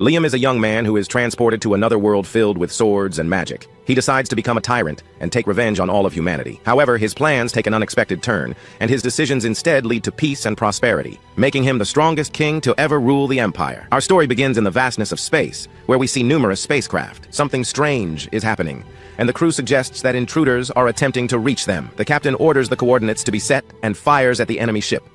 Liam is a young man who is transported to another world filled with swords and magic. He decides to become a tyrant and take revenge on all of humanity. However, his plans take an unexpected turn, and his decisions instead lead to peace and prosperity, making him the strongest king to ever rule the Empire. Our story begins in the vastness of space, where we see numerous spacecraft. Something strange is happening, and the crew suggests that intruders are attempting to reach them. The captain orders the coordinates to be set and fires at the enemy ship.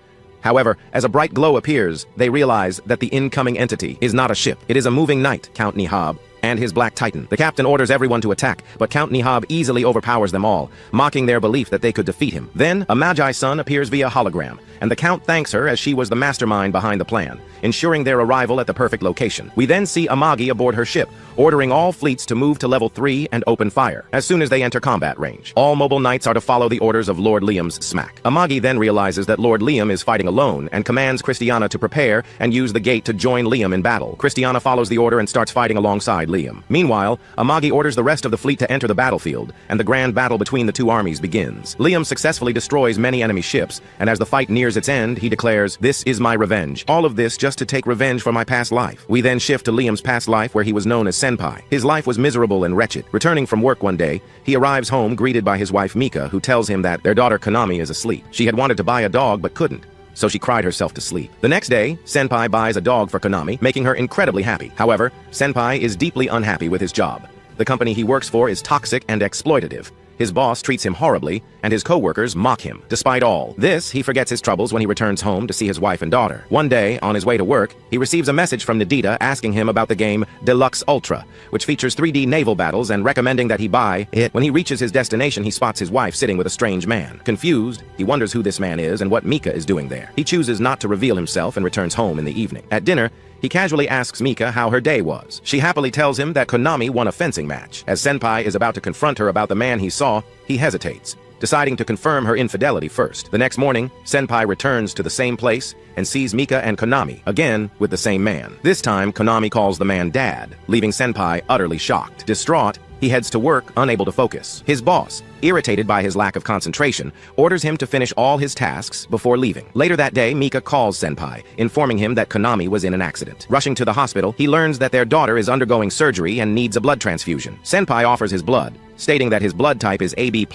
However, as a bright glow appears, they realize that the incoming entity is not a ship. It is a moving knight, Count Nihab, and his Black Titan. The captain orders everyone to attack, but Count Nihab easily overpowers them all, mocking their belief that they could defeat him. Then, a Magi Sun appears via hologram, and the Count thanks her as she was the mastermind behind the plan, ensuring their arrival at the perfect location. We then see Amagi aboard her ship, ordering all fleets to move to level 3 and open fire as soon as they enter combat range. All mobile knights are to follow the orders of Lord Liam's smack. Amagi then realizes that Lord Liam is fighting alone and commands Christiana to prepare and use the gate to join Liam in battle. Christiana follows the order and starts fighting alongside Liam. Meanwhile, Amagi orders the rest of the fleet to enter the battlefield, and the grand battle between the two armies begins. Liam successfully destroys many enemy ships, and as the fight nears its end, he declares, "This is my revenge. All of this just to take revenge for my past life." We then shift to Liam's past life, where he was known as Senpai. His life was miserable and wretched. Returning from work one day, he arrives home greeted by his wife Mika, who tells him that their daughter Konami is asleep. She had wanted to buy a dog but couldn't, so she cried herself to sleep. The next day, Senpai buys a dog for Konami, making her incredibly happy. However, Senpai is deeply unhappy with his job. The company he works for is toxic and exploitative. His boss treats him horribly, and his co-workers mock him. Despite all this, he forgets his troubles when he returns home to see his wife and daughter. One day, on his way to work, he receives a message from Nadita asking him about the game Deluxe Ultra, which features 3D naval battles and recommending that he buy it. When he reaches his destination, he spots his wife sitting with a strange man. Confused, he wonders who this man is and what Mika is doing there. He chooses not to reveal himself and returns home in the evening. At dinner, he casually asks Mika how her day was. She happily tells him that Konami won a fencing match. As Senpai is about to confront her about the man he saw, he hesitates, deciding to confirm her infidelity first. The next morning, Senpai returns to the same place and sees Mika and Konami, again with the same man. This time, Konami calls the man Dad, leaving Senpai utterly shocked. Distraught, he heads to work, unable to focus. His boss, irritated by his lack of concentration, orders him to finish all his tasks before leaving. Later that day, Mika calls Senpai, informing him that Konami was in an accident. Rushing to the hospital, he learns that their daughter is undergoing surgery and needs a blood transfusion. Senpai offers his blood, stating that his blood type is AB+,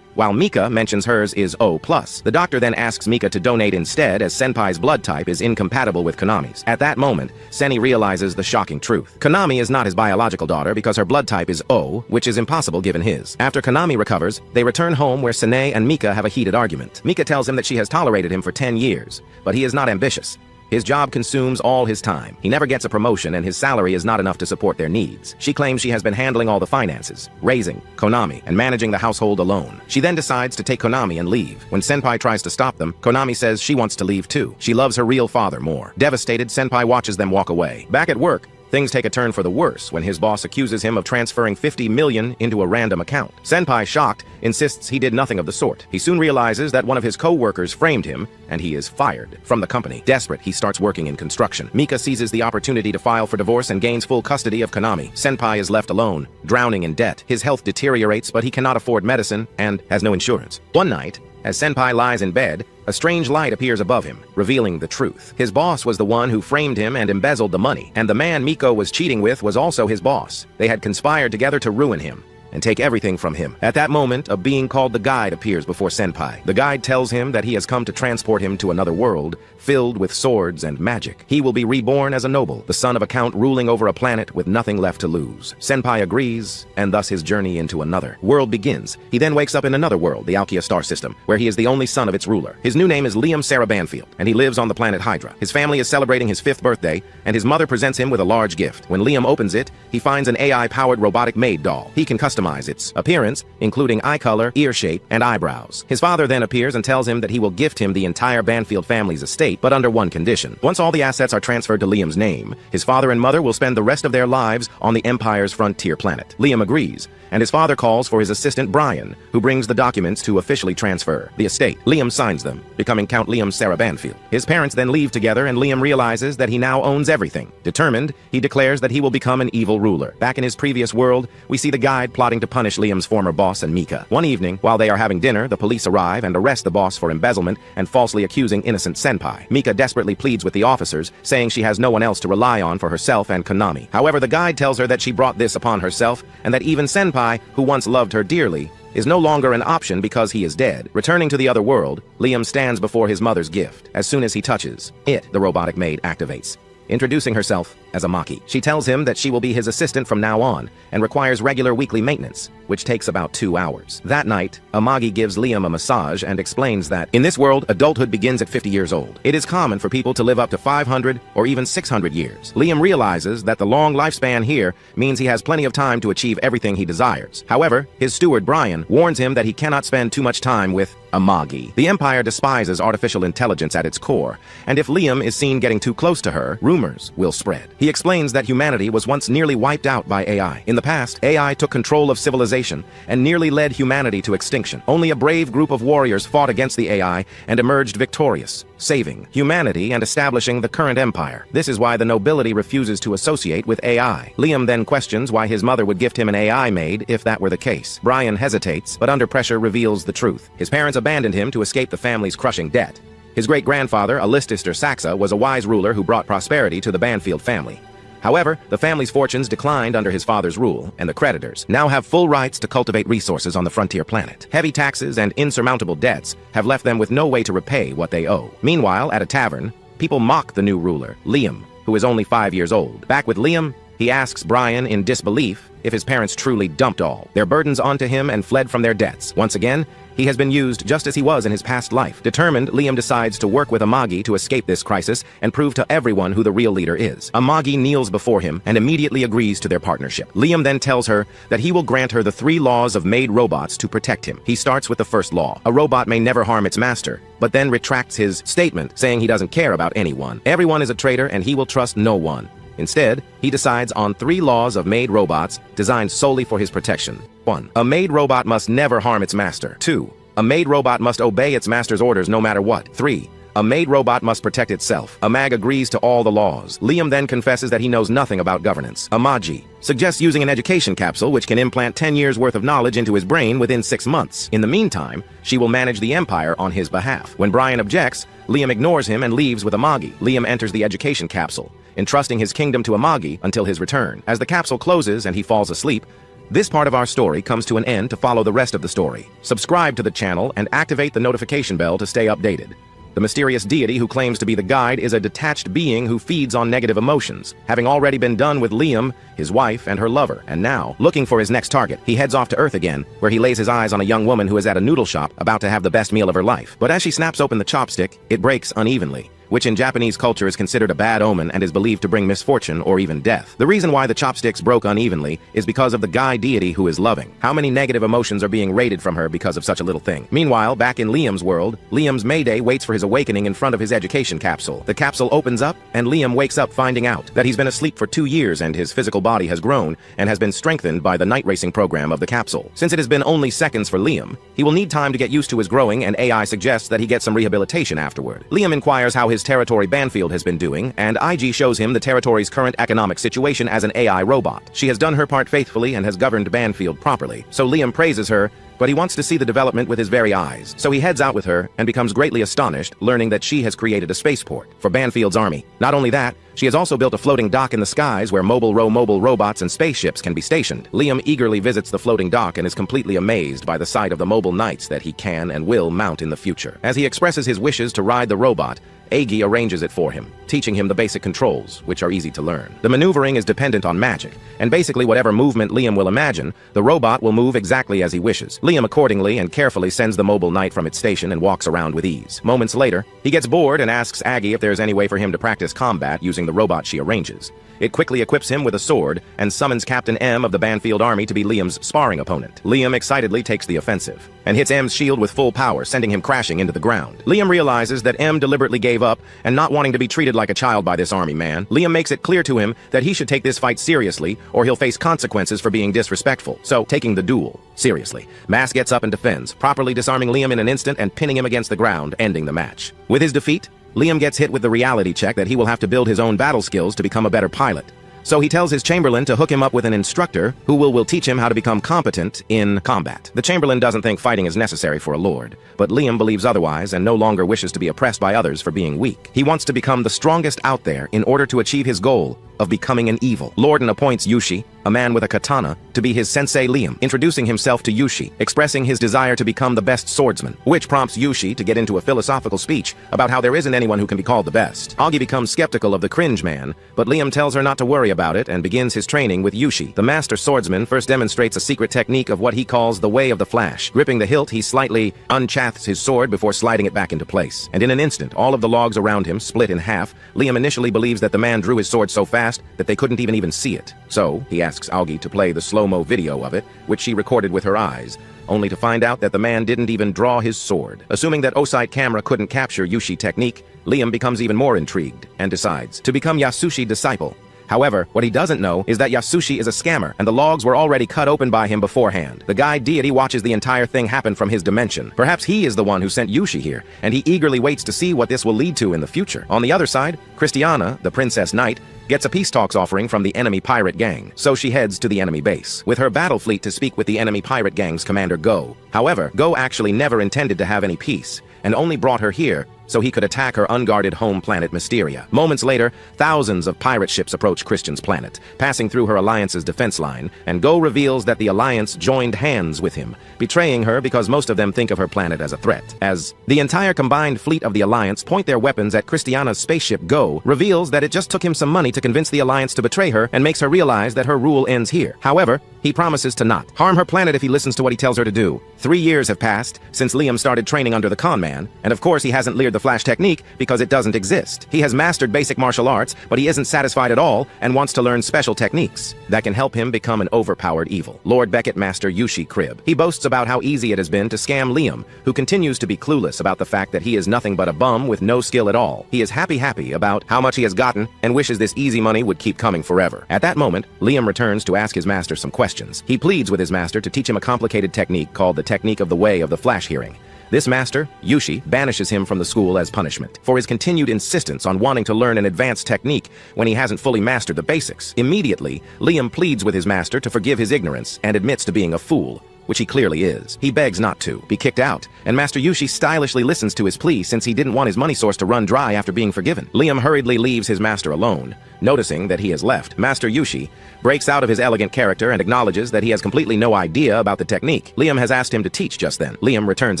while Mika mentions hers is O+. The doctor then asks Mika to donate instead, as Senpai's blood type is incompatible with Konami's. At that moment, Seni realizes the shocking truth. Konami is not his biological daughter because her blood type is O, which is impossible given his. After Konami recovers, they return home where Sene and Mika have a heated argument. Mika tells him that she has tolerated him for 10 years, but he is not ambitious. His job consumes all his time. He never gets a promotion, and his salary is not enough to support their needs. She claims she has been handling all the finances, raising Konami, and managing the household alone. She then decides to take Konami and leave. When Senpai tries to stop them, Konami says she wants to leave too. She loves her real father more. Devastated, Senpai watches them walk away. Back at work, things take a turn for the worse when his boss accuses him of transferring 50 million into a random account. Senpai, shocked, insists he did nothing of the sort. He soon realizes that one of his co-workers framed him, and he is fired from the company. Desperate, he starts working in construction. Mika seizes the opportunity to file for divorce and gains full custody of Konami. Senpai is left alone, drowning in debt. His health deteriorates, but he cannot afford medicine and has no insurance. One night, as Senpai lies in bed, a strange light appears above him, revealing the truth. His boss was the one who framed him and embezzled the money, and the man Miko was cheating with was also his boss. They had conspired together to ruin him and take everything from him. At that moment, a being called the Guide appears before Senpai. The Guide tells him that he has come to transport him to another world filled with swords and magic. He will be reborn as a noble, the son of a count ruling over a planet with nothing left to lose. Senpai agrees, and thus his journey into another world begins. He then wakes up in another world, the Alkia star system, where he is the only son of its ruler. His new name is Liam Sarah Banfield, and he lives on the planet Hydra. His family is celebrating his 5th birthday, and his mother presents him with a large gift. When Liam opens it, he finds an AI-powered robotic maid doll. He can customize its appearance, including eye color, ear shape, and eyebrows. His father then appears and tells him that he will gift him the entire Banfield family's estate, but under one condition. Once all the assets are transferred to Liam's name, his father and mother will spend the rest of their lives on the Empire's frontier planet. Liam agrees, and his father calls for his assistant Brian, who brings the documents to officially transfer the estate. Liam signs them, becoming Count Liam Sarah Banfield. His parents then leave together, and Liam realizes that he now owns everything. Determined, he declares that he will become an evil ruler. Back in his previous world, we see the Guide plotting plotting to punish Liam's former boss and Mika. One evening, while they are having dinner, the police arrive and arrest the boss for embezzlement and falsely accusing innocent Senpai. Mika desperately pleads with the officers, saying she has no one else to rely on for herself and Konami. However, the guide tells her that she brought this upon herself, and that even Senpai, who once loved her dearly, is no longer an option because he is dead. Returning to the other world, Liam stands before his mother's gift. As soon as he touches it, the robotic maid activates, introducing herself as Amaki. She tells him that she will be his assistant from now on and requires regular weekly maintenance, which takes about 2 hours. That night, Amagi gives Liam a massage and explains that, in this world, adulthood begins at 50 years old. It is common for people to live up to 500 or even 600 years. Liam realizes that the long lifespan here means he has plenty of time to achieve everything he desires. However, his steward Brian warns him that he cannot spend too much time with Amagi. The Empire despises artificial intelligence at its core, and if Liam is seen getting too close to her, rumors will spread. He explains that humanity was once nearly wiped out by AI. In the past, AI took control of civilization and nearly led humanity to extinction. Only a brave group of warriors fought against the AI and emerged victorious, saving humanity and establishing the current empire. This is why the nobility refuses to associate with AI. Liam then questions why his mother would gift him an AI maid if that were the case. Brian hesitates, but under pressure reveals the truth. His parents abandoned him to escape the family's crushing debt. His great-grandfather, Alistair Saxa, was a wise ruler who brought prosperity to the Banfield family. However, the family's fortunes declined under his father's rule, and the creditors now have full rights to cultivate resources on the frontier planet. Heavy taxes and insurmountable debts have left them with no way to repay what they owe. Meanwhile, at a tavern, people mock the new ruler, Liam, who is only 5 years old. Back with Liam, he asks Brian in disbelief if his parents truly dumped all their burdens onto him and fled from their debts. Once again, he has been used just as he was in his past life. Determined, Liam decides to work with Amagi to escape this crisis and prove to everyone who the real leader is. Amagi kneels before him and immediately agrees to their partnership. Liam then tells her that he will grant her the 3 laws of made robots to protect him. He starts with the first law. A robot may never harm its master, but then retracts his statement, saying he doesn't care about anyone. Everyone is a traitor and he will trust no one. Instead, he decides on 3 laws of made robots designed solely for his protection. 1. A made robot must never harm its master. 2. A made robot must obey its master's orders no matter what. 3. A made robot must protect itself. Amag agrees to all the laws. Liam then confesses that he knows nothing about governance. Amagi suggests using an education capsule which can implant 10 years worth of knowledge into his brain within 6 months. In the meantime, she will manage the empire on his behalf. When Brian objects, Liam ignores him and leaves with Amagi. Liam enters the education capsule, entrusting his kingdom to Amagi until his return. As the capsule closes and he falls asleep, this part of our story comes to an end. To follow the rest of the story, subscribe to the channel and activate the notification bell to stay updated. The mysterious deity who claims to be the guide is a detached being who feeds on negative emotions, having already been done with Liam, his wife, and her lover, and now, looking for his next target, he heads off to Earth again, where he lays his eyes on a young woman who is at a noodle shop about to have the best meal of her life. But as she snaps open the chopstick, it breaks unevenly, which in Japanese culture is considered a bad omen and is believed to bring misfortune or even death. The reason why the chopsticks broke unevenly is because of the guy deity who is loving. How many negative emotions are being raided from her because of such a little thing? Meanwhile, back in Liam's world, Liam's Mayday waits for his awakening in front of his education capsule. The capsule opens up, and Liam wakes up finding out that he's been asleep for 2 years and his physical body has grown and has been strengthened by the night racing program of the capsule. Since it has been only seconds for Liam, he will need time to get used to his growing, and AI suggests that he get some rehabilitation afterward. Liam inquires how his territory Banfield has been doing, and IG shows him the territory's current economic situation as an AI robot. She has done her part faithfully and has governed Banfield properly, so Liam praises her, but he wants to see the development with his very eyes. So he heads out with her and becomes greatly astonished, learning that she has created a spaceport for Banfield's army. Not only that, she has also built a floating dock in the skies where mobile robots and spaceships can be stationed. Liam eagerly visits the floating dock and is completely amazed by the sight of the mobile knights that he can and will mount in the future. As he expresses his wishes to ride the robot, Agi arranges it for him, teaching him the basic controls, which are easy to learn. The maneuvering is dependent on magic, and basically whatever movement Liam will imagine, the robot will move exactly as he wishes. Liam accordingly and carefully sends the mobile knight from its station and walks around with ease. Moments later, he gets bored and asks Agi if there's any way for him to practice combat using the robot she arranges. It quickly equips him with a sword and summons Captain M of the Banfield Army to be Liam's sparring opponent. Liam excitedly takes the offensive and hits M's shield with full power, sending him crashing into the ground. Liam realizes that M deliberately gave up, and not wanting to be treated like a child by this army man, Liam makes it clear to him that he should take this fight seriously or he'll face consequences for being disrespectful. So, taking the duel seriously, Mass gets up and defends, properly disarming Liam in an instant and pinning him against the ground, ending the match. With his defeat, Liam gets hit with the reality check that he will have to build his own battle skills to become a better pilot. So he tells his Chamberlain to hook him up with an instructor who will teach him how to become competent in combat. The Chamberlain doesn't think fighting is necessary for a lord, but Liam believes otherwise and no longer wishes to be oppressed by others for being weak. He wants to become the strongest out there in order to achieve his goal of becoming an evil. Lorden appoints Yushi, a man with a katana, to be his sensei Liam, introducing himself to Yushi, expressing his desire to become the best swordsman, which prompts Yushi to get into a philosophical speech about how there isn't anyone who can be called the best. Agi becomes skeptical of the cringe man, but Liam tells her not to worry about it and begins his training with Yushi. The master swordsman first demonstrates a secret technique of what he calls the way of the flash. Gripping the hilt, he slightly unchaths his sword before sliding it back into place. And in an instant, all of the logs around him split in half. Liam initially believes that the man drew his sword so fast that they couldn't even see it. So, he asks Agi to play the slow-mo video of it, which she recorded with her eyes, only to find out that the man didn't even draw his sword. Assuming that Osite camera couldn't capture Yushi technique, Liam becomes even more intrigued and decides to become Yasushi disciple. However, what he doesn't know is that Yasushi is a scammer, and the logs were already cut open by him beforehand. The guide deity watches the entire thing happen from his dimension. Perhaps he is the one who sent Yushi here, and he eagerly waits to see what this will lead to in the future. On the other side, Christiana, the princess knight, gets a peace talks offering from the enemy pirate gang, so she heads to the enemy base with her battle fleet to speak with the enemy pirate gang's commander Go. However, Go actually never intended to have any peace, and only brought her here so he could attack her unguarded home planet Mysteria. Moments later, thousands of pirate ships approach Christian's planet, passing through her alliance's defense line, and Go reveals that the alliance joined hands with him, betraying her because most of them think of her planet as a threat. As the entire combined fleet of the alliance point their weapons at Christiana's spaceship, Go reveals that it just took him some money to convince the alliance to betray her and makes her realize that her rule ends here. However, he promises to not harm her planet if he listens to what he tells her to do. 3 years have passed since Liam started training under the con man, and of course he hasn't learned the flash technique because it doesn't exist. He has mastered basic martial arts, but he isn't satisfied at all and wants to learn special techniques that can help him become an overpowered evil. Lord Beckett Master Yushi Crib. He boasts about how easy it has been to scam Liam, who continues to be clueless about the fact that he is nothing but a bum with no skill at all. He is happy about how much he has gotten and wishes this easy money would keep coming forever. At that moment, Liam returns to ask his master some questions. He pleads with his master to teach him a complicated technique called the technique of the way of the flash hearing. This master, Yushi, banishes him from the school as punishment for his continued insistence on wanting to learn an advanced technique when he hasn't fully mastered the basics. Immediately, Liam pleads with his master to forgive his ignorance and admits to being a fool, which he clearly is. He begs not to be kicked out, and Master Yushi stylishly listens to his plea since he didn't want his money source to run dry after being forgiven. Liam hurriedly leaves his master alone. Noticing that he has left, Master Yushi breaks out of his elegant character and acknowledges that he has completely no idea about the technique Liam has asked him to teach just then. Liam returns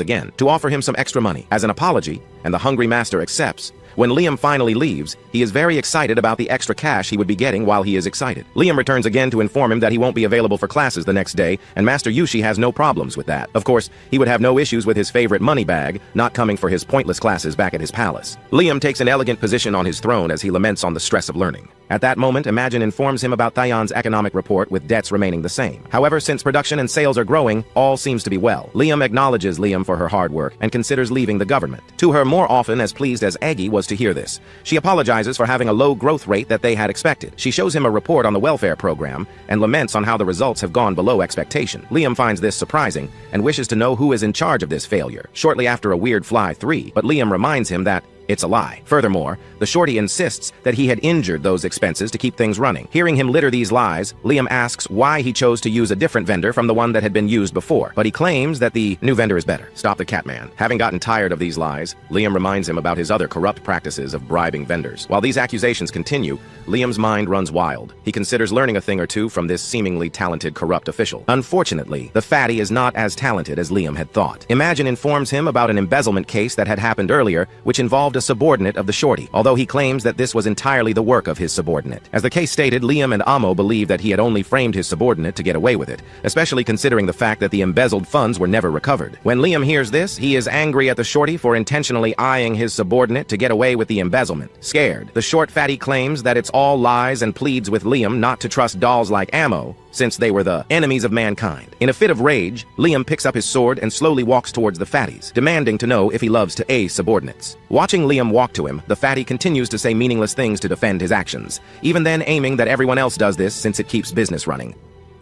again to offer him some extra money as an apology, and the hungry master accepts. When Liam finally leaves, he is very excited about the extra cash he would be getting while he is excited. Liam returns again to inform him that he won't be available for classes the next day, and Master Yushi has no problems with that. Of course, he would have no issues with his favorite money bag not coming for his pointless classes back at his palace. Liam takes an elegant position on his throne as he laments on the stress of learning. At that moment, Imagine informs him about Thayon's economic report with debts remaining the same. However, since production and sales are growing, all seems to be well. Liam acknowledges Liam for her hard work and considers leaving the government. To her more often as pleased as Agi was to hear this. She apologizes for having a low growth rate that they had expected. She shows him a report on the welfare program and laments on how the results have gone below expectation. Liam finds this surprising and wishes to know who is in charge of this failure. Shortly after a weird fly 3, but Liam reminds him that it's a lie. Furthermore, the shorty insists that he had injured those expenses to keep things running. Hearing him litter these lies, Liam asks why he chose to use a different vendor from the one that had been used before, but he claims that the new vendor is better. Stop the Catman. Having gotten tired of these lies, Liam reminds him about his other corrupt practices of bribing vendors. While these accusations continue, Liam's mind runs wild. He considers learning a thing or two from this seemingly talented corrupt official. Unfortunately, the fatty is not as talented as Liam had thought. Imagine informs him about an embezzlement case that had happened earlier, which involved a subordinate of the shorty, although he claims that this was entirely the work of his subordinate. As the case stated, Liam and Amo believe that he had only framed his subordinate to get away with it, especially considering the fact that the embezzled funds were never recovered. When Liam hears this, he is angry at the shorty for intentionally eyeing his subordinate to get away with the embezzlement. Scared, the short fatty claims that it's all lies and pleads with Liam not to trust dolls like Amo, since they were the enemies of mankind. In a fit of rage, Liam picks up his sword and slowly walks towards the fatties, demanding to know if he loves to aid subordinates. Watching Liam walk to him, the fatty continues to say meaningless things to defend his actions, even then aiming that everyone else does this since it keeps business running.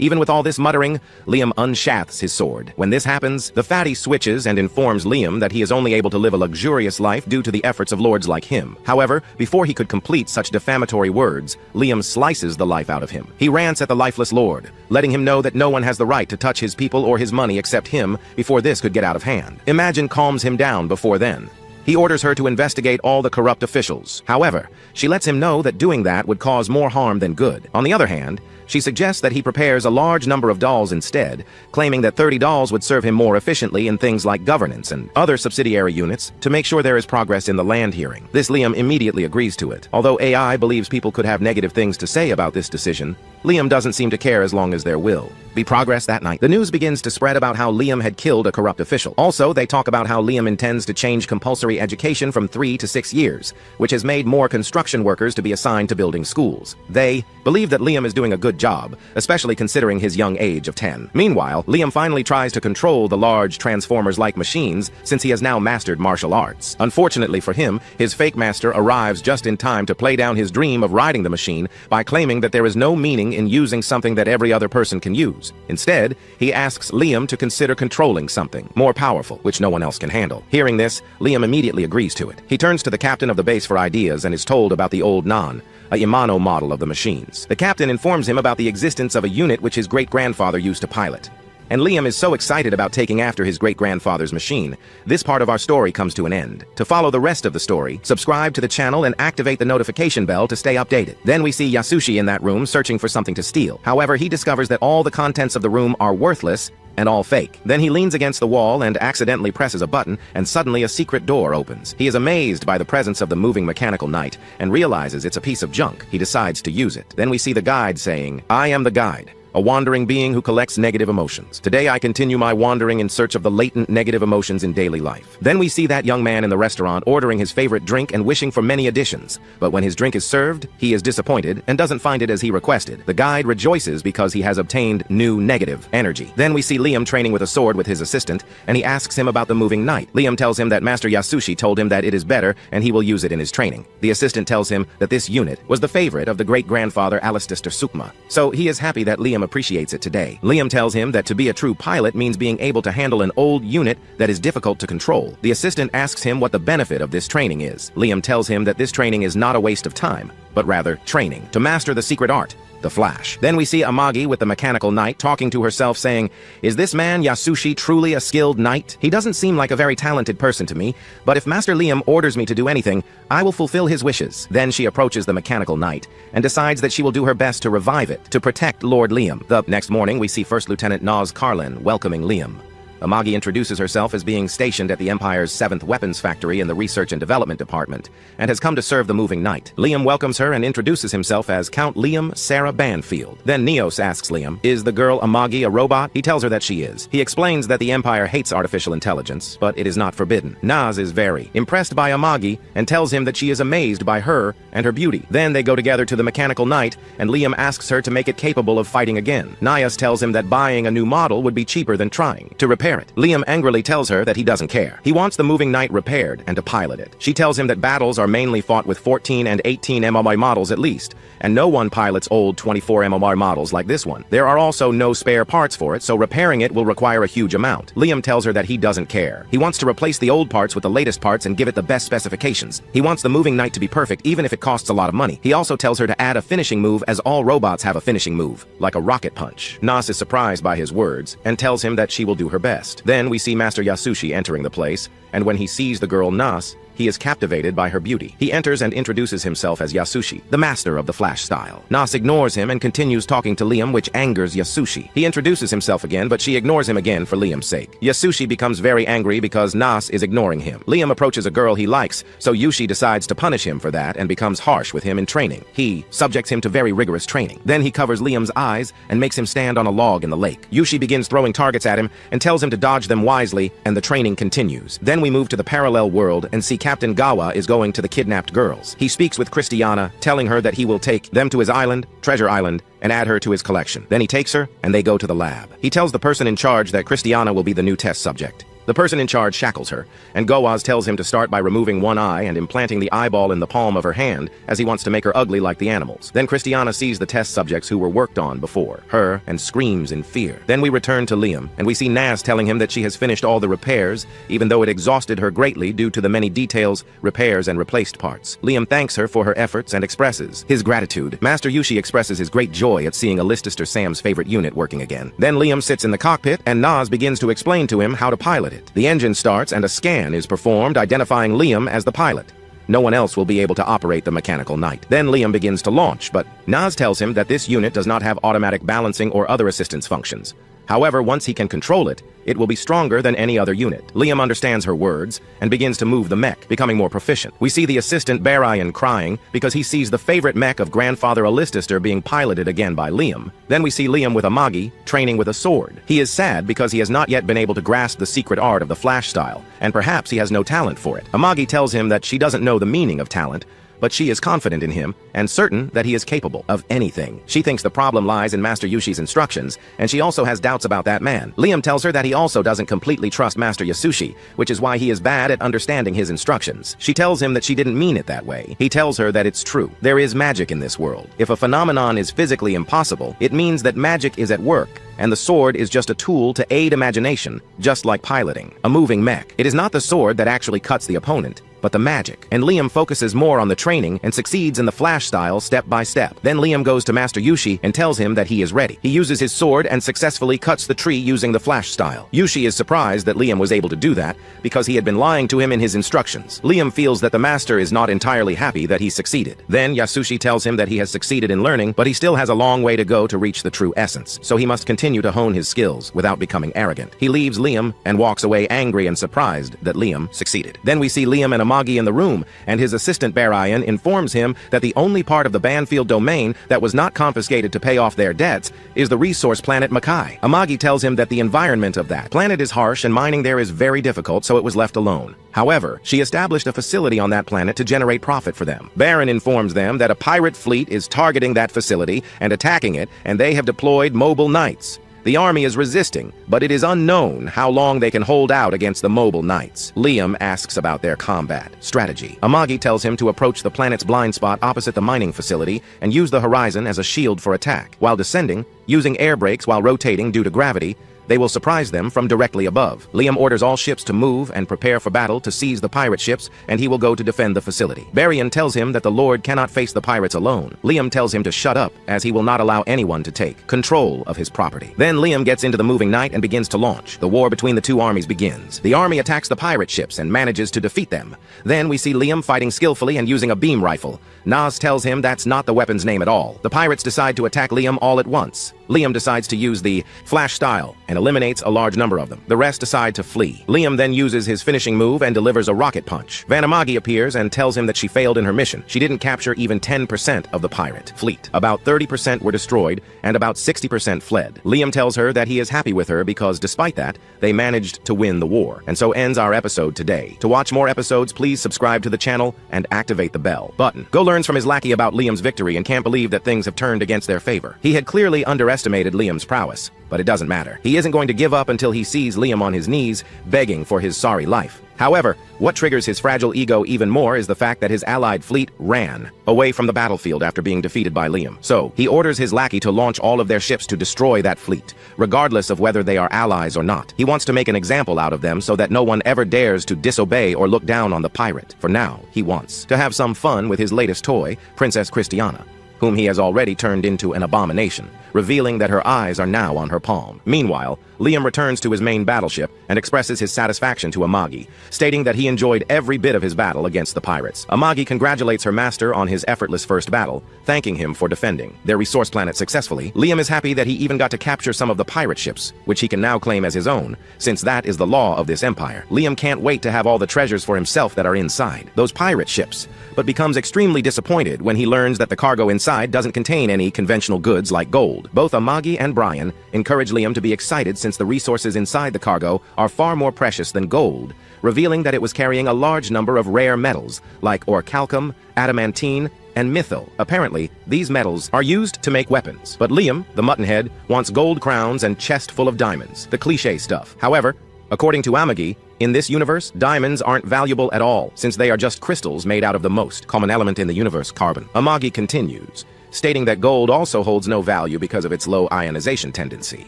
Even with all this muttering, Liam unsheaths his sword. When this happens, the fatty switches and informs Liam that he is only able to live a luxurious life due to the efforts of lords like him. However, before he could complete such defamatory words, Liam slices the life out of him. He rants at the lifeless lord, letting him know that no one has the right to touch his people or his money except him before this could get out of hand. Imagine calms him down before then. He orders her to investigate all the corrupt officials. However, she lets him know that doing that would cause more harm than good. On the other hand, she suggests that he prepares a large number of dolls instead, claiming that 30 dolls would serve him more efficiently in things like governance and other subsidiary units to make sure there is progress in the land hearing. This Liam immediately agrees to it. Although AI believes people could have negative things to say about this decision, Liam doesn't seem to care as long as there will be progress that night. The news begins to spread about how Liam had killed a corrupt official. Also, they talk about how Liam intends to change compulsory education from 3 to 6 years, which has made more construction workers to be assigned to building schools. They believe that Liam is doing a good job, especially considering his young age of 10. Meanwhile, Liam finally tries to control the large Transformers-like machines since he has now mastered martial arts. Unfortunately for him, his fake master arrives just in time to play down his dream of riding the machine by claiming that there is no meaning in using something that every other person can use. Instead, he asks Liam to consider controlling something more powerful, which no one else can handle. Hearing this, Liam immediately agrees to it. He turns to the captain of the base for ideas and is told about the old Nan, a Yamano model of the machines. The captain informs him about the existence of a unit which his great-grandfather used to pilot. And Liam is so excited about taking after his great-grandfather's machine, this part of our story comes to an end. To follow the rest of the story, subscribe to the channel and activate the notification bell to stay updated. Then we see Yasushi in that room searching for something to steal. However, he discovers that all the contents of the room are worthless and all fake. Then he leans against the wall and accidentally presses a button, and suddenly a secret door opens. He is amazed by the presence of the moving mechanical knight and realizes it's a piece of junk. He decides to use it. Then we see the guide saying, "I am the guide, a wandering being who collects negative emotions. Today I continue my wandering in search of the latent negative emotions in daily life." Then we see that young man in the restaurant ordering his favorite drink and wishing for many additions. But when his drink is served, he is disappointed and doesn't find it as he requested. The guide rejoices because he has obtained new negative energy. Then we see Liam training with a sword with his assistant, and he asks him about the moving knight. Liam tells him that Master Yasushi told him that it is better and he will use it in his training. The assistant tells him that this unit was the favorite of the great-grandfather Alistair Sukma. So he is happy that Liam appreciates it today. Liam tells him that to be a true pilot means being able to handle an old unit that is difficult to control. The assistant asks him what the benefit of this training is. Liam tells him that this training is not a waste of time, but rather training to master the secret art, the Flash. Then we see Amagi with the mechanical knight talking to herself saying, "Is this man Yasushi truly a skilled knight? He doesn't seem like a very talented person to me, but if Master Liam orders me to do anything, I will fulfill his wishes." Then she approaches the mechanical knight and decides that she will do her best to revive it, to protect Lord Liam. The next morning, we see First Lieutenant Naz Carlin welcoming Liam. Amagi introduces herself as being stationed at the Empire's 7th Weapons Factory in the Research and Development Department, and has come to serve the moving knight. Liam welcomes her and introduces himself as Count Liam Sarah Banfield. Then Neos asks Liam, "Is the girl Amagi a robot?" He tells her that she is. He explains that the Empire hates artificial intelligence, but it is not forbidden. Naz is very impressed by Amagi and tells him that she is amazed by her and her beauty. Then they go together to the mechanical knight, and Liam asks her to make it capable of fighting again. Nias tells him that buying a new model would be cheaper than trying to repair it. Liam angrily tells her that he doesn't care. He wants the moving knight repaired and to pilot it. She tells him that battles are mainly fought with 14 and 18 MMR models at least, and no one pilots old 24 MMR models like this one. There are also no spare parts for it, so repairing it will require a huge amount. Liam tells her that he doesn't care. He wants to replace the old parts with the latest parts and give it the best specifications. He wants the moving knight to be perfect even if it costs a lot of money. He also tells her to add a finishing move, as all robots have a finishing move, like a rocket punch. Nas is surprised by his words and tells him that she will do her best. Then we see Master Yasushi entering the place, and when he sees the girl Nas, he is captivated by her beauty. He enters and introduces himself as Yasushi, the master of the Flash style. Nas ignores him and continues talking to Liam, which angers Yasushi. He introduces himself again, but she ignores him again for Liam's sake. Yasushi becomes very angry because Nas is ignoring him. Liam approaches a girl he likes, so Yushi decides to punish him for that and becomes harsh with him in training. He subjects him to very rigorous training. Then he covers Liam's eyes and makes him stand on a log in the lake. Yushi begins throwing targets at him and tells him to dodge them wisely, and the training continues. Then we move to the parallel world and see Captain Gawa is going to the kidnapped girls. He speaks with Christiana, telling her that he will take them to his island, Treasure Island, and add her to his collection. Then he takes her, and they go to the lab. He tells the person in charge that Christiana will be the new test subject. The person in charge shackles her, and Goaz tells him to start by removing one eye and implanting the eyeball in the palm of her hand, as he wants to make her ugly like the animals. Then Christiana sees the test subjects who were worked on before her and screams in fear. Then we return to Liam, and we see Naz telling him that she has finished all the repairs, even though it exhausted her greatly due to the many details, repairs, and replaced parts. Liam thanks her for her efforts and expresses his gratitude. Master Yushi expresses his great joy at seeing Alistair Sam's favorite unit working again. Then Liam sits in the cockpit, and Naz begins to explain to him how to pilot it. The engine starts and a scan is performed identifying Liam as the pilot. No one else will be able to operate the mechanical knight. Then Liam begins to launch, but Naz tells him that this unit does not have automatic balancing or other assistance functions. However, once he can control it, it will be stronger than any other unit. Liam understands her words and begins to move the mech, becoming more proficient. We see the assistant Barayan crying because he sees the favorite mech of grandfather Alistair being piloted again by Liam. Then we see Liam with Amagi, training with a sword. He is sad because he has not yet been able to grasp the secret art of the flash style, and perhaps he has no talent for it. Amagi tells him that she doesn't know the meaning of talent, but she is confident in him and certain that he is capable of anything. She thinks the problem lies in Master Yushi's instructions, and she also has doubts about that man. Liam tells her that he also doesn't completely trust Master Yasushi, which is why he is bad at understanding his instructions. She tells him that she didn't mean it that way. He tells her that it's true. There is magic in this world. If a phenomenon is physically impossible, it means that magic is at work, and the sword is just a tool to aid imagination, just like piloting a moving mech. It is not the sword that actually cuts the opponent, but the magic. And Liam focuses more on the training and succeeds in the flash style step by step. Then Liam goes to Master Yushi and tells him that he is ready. He uses his sword and successfully cuts the tree using the flash style. Yushi is surprised that Liam was able to do that because he had been lying to him in his instructions. Liam feels that the master is not entirely happy that he succeeded. Then Yasushi tells him that he has succeeded in learning, but he still has a long way to go to reach the true essence. So he must continue to hone his skills without becoming arrogant. He leaves Liam and walks away angry and surprised that Liam succeeded. Then we see Liam and Amagi in the room, and his assistant Barayan informs him that the only part of the Banfield domain that was not confiscated to pay off their debts is the resource planet Makai. Amagi tells him that the environment of that planet is harsh and mining there is very difficult, so it was left alone. However, she established a facility on that planet to generate profit for them. Baron informs them that a pirate fleet is targeting that facility and attacking it, and they have deployed mobile knights. The army is resisting, but it is unknown how long they can hold out against the mobile knights. Liam asks about their combat strategy. Amagi tells him to approach the planet's blind spot opposite the mining facility and use the horizon as a shield for attack. While descending, using air brakes while rotating due to gravity, they will surprise them from directly above. Liam orders all ships to move and prepare for battle to seize the pirate ships, and he will go to defend the facility. Barian tells him that the Lord cannot face the pirates alone. Liam tells him to shut up, as he will not allow anyone to take control of his property. Then Liam gets into the moving knight and begins to launch. The war between the two armies begins. The army attacks the pirate ships and manages to defeat them. Then we see Liam fighting skillfully and using a beam rifle. Naz tells him that's not the weapon's name at all. The pirates decide to attack Liam all at once. Liam decides to use the flash style and eliminates a large number of them. The rest decide to flee. Liam then uses his finishing move and delivers a rocket punch. Vanamagi appears and tells him that she failed in her mission. She didn't capture even 10% of the pirate fleet. About 30% were destroyed and about 60% fled. Liam tells her that he is happy with her because despite that, they managed to win the war. And so ends our episode today. To watch more episodes, please subscribe to the channel and activate the bell button. Go learns from his lackey about Liam's victory and can't believe that things have turned against their favor. He had clearly underestimated Liam's prowess, but it doesn't matter. He isn't going to give up until he sees Liam on his knees, begging for his sorry life. However, what triggers his fragile ego even more is the fact that his allied fleet ran away from the battlefield after being defeated by Liam. So, he orders his lackey to launch all of their ships to destroy that fleet, regardless of whether they are allies or not. He wants to make an example out of them so that no one ever dares to disobey or look down on the pirate. For now, he wants to have some fun with his latest toy, Princess Christiana, whom he has already turned into an abomination, revealing that her eyes are now on her palm. Meanwhile, Liam returns to his main battleship and expresses his satisfaction to Amagi, stating that he enjoyed every bit of his battle against the pirates. Amagi congratulates her master on his effortless first battle, thanking him for defending their resource planet successfully. Liam is happy that he even got to capture some of the pirate ships, which he can now claim as his own, since that is the law of this empire. Liam can't wait to have all the treasures for himself that are inside those pirate ships, but becomes extremely disappointed when he learns that the cargo inside doesn't contain any conventional goods like gold. Both Amagi and Brian encourage Liam to be excited since the resources inside the cargo are far more precious than gold, revealing that it was carrying a large number of rare metals like orichalcum, adamantine, and mithyl. Apparently, these metals are used to make weapons. But Liam, the muttonhead, wants gold crowns and chest full of diamonds, the cliché stuff. However, According to Amagi, in this universe, diamonds aren't valuable at all, since they are just crystals made out of the most common element in the universe, carbon. Amagi continues, stating that gold also holds no value because of its low ionization tendency.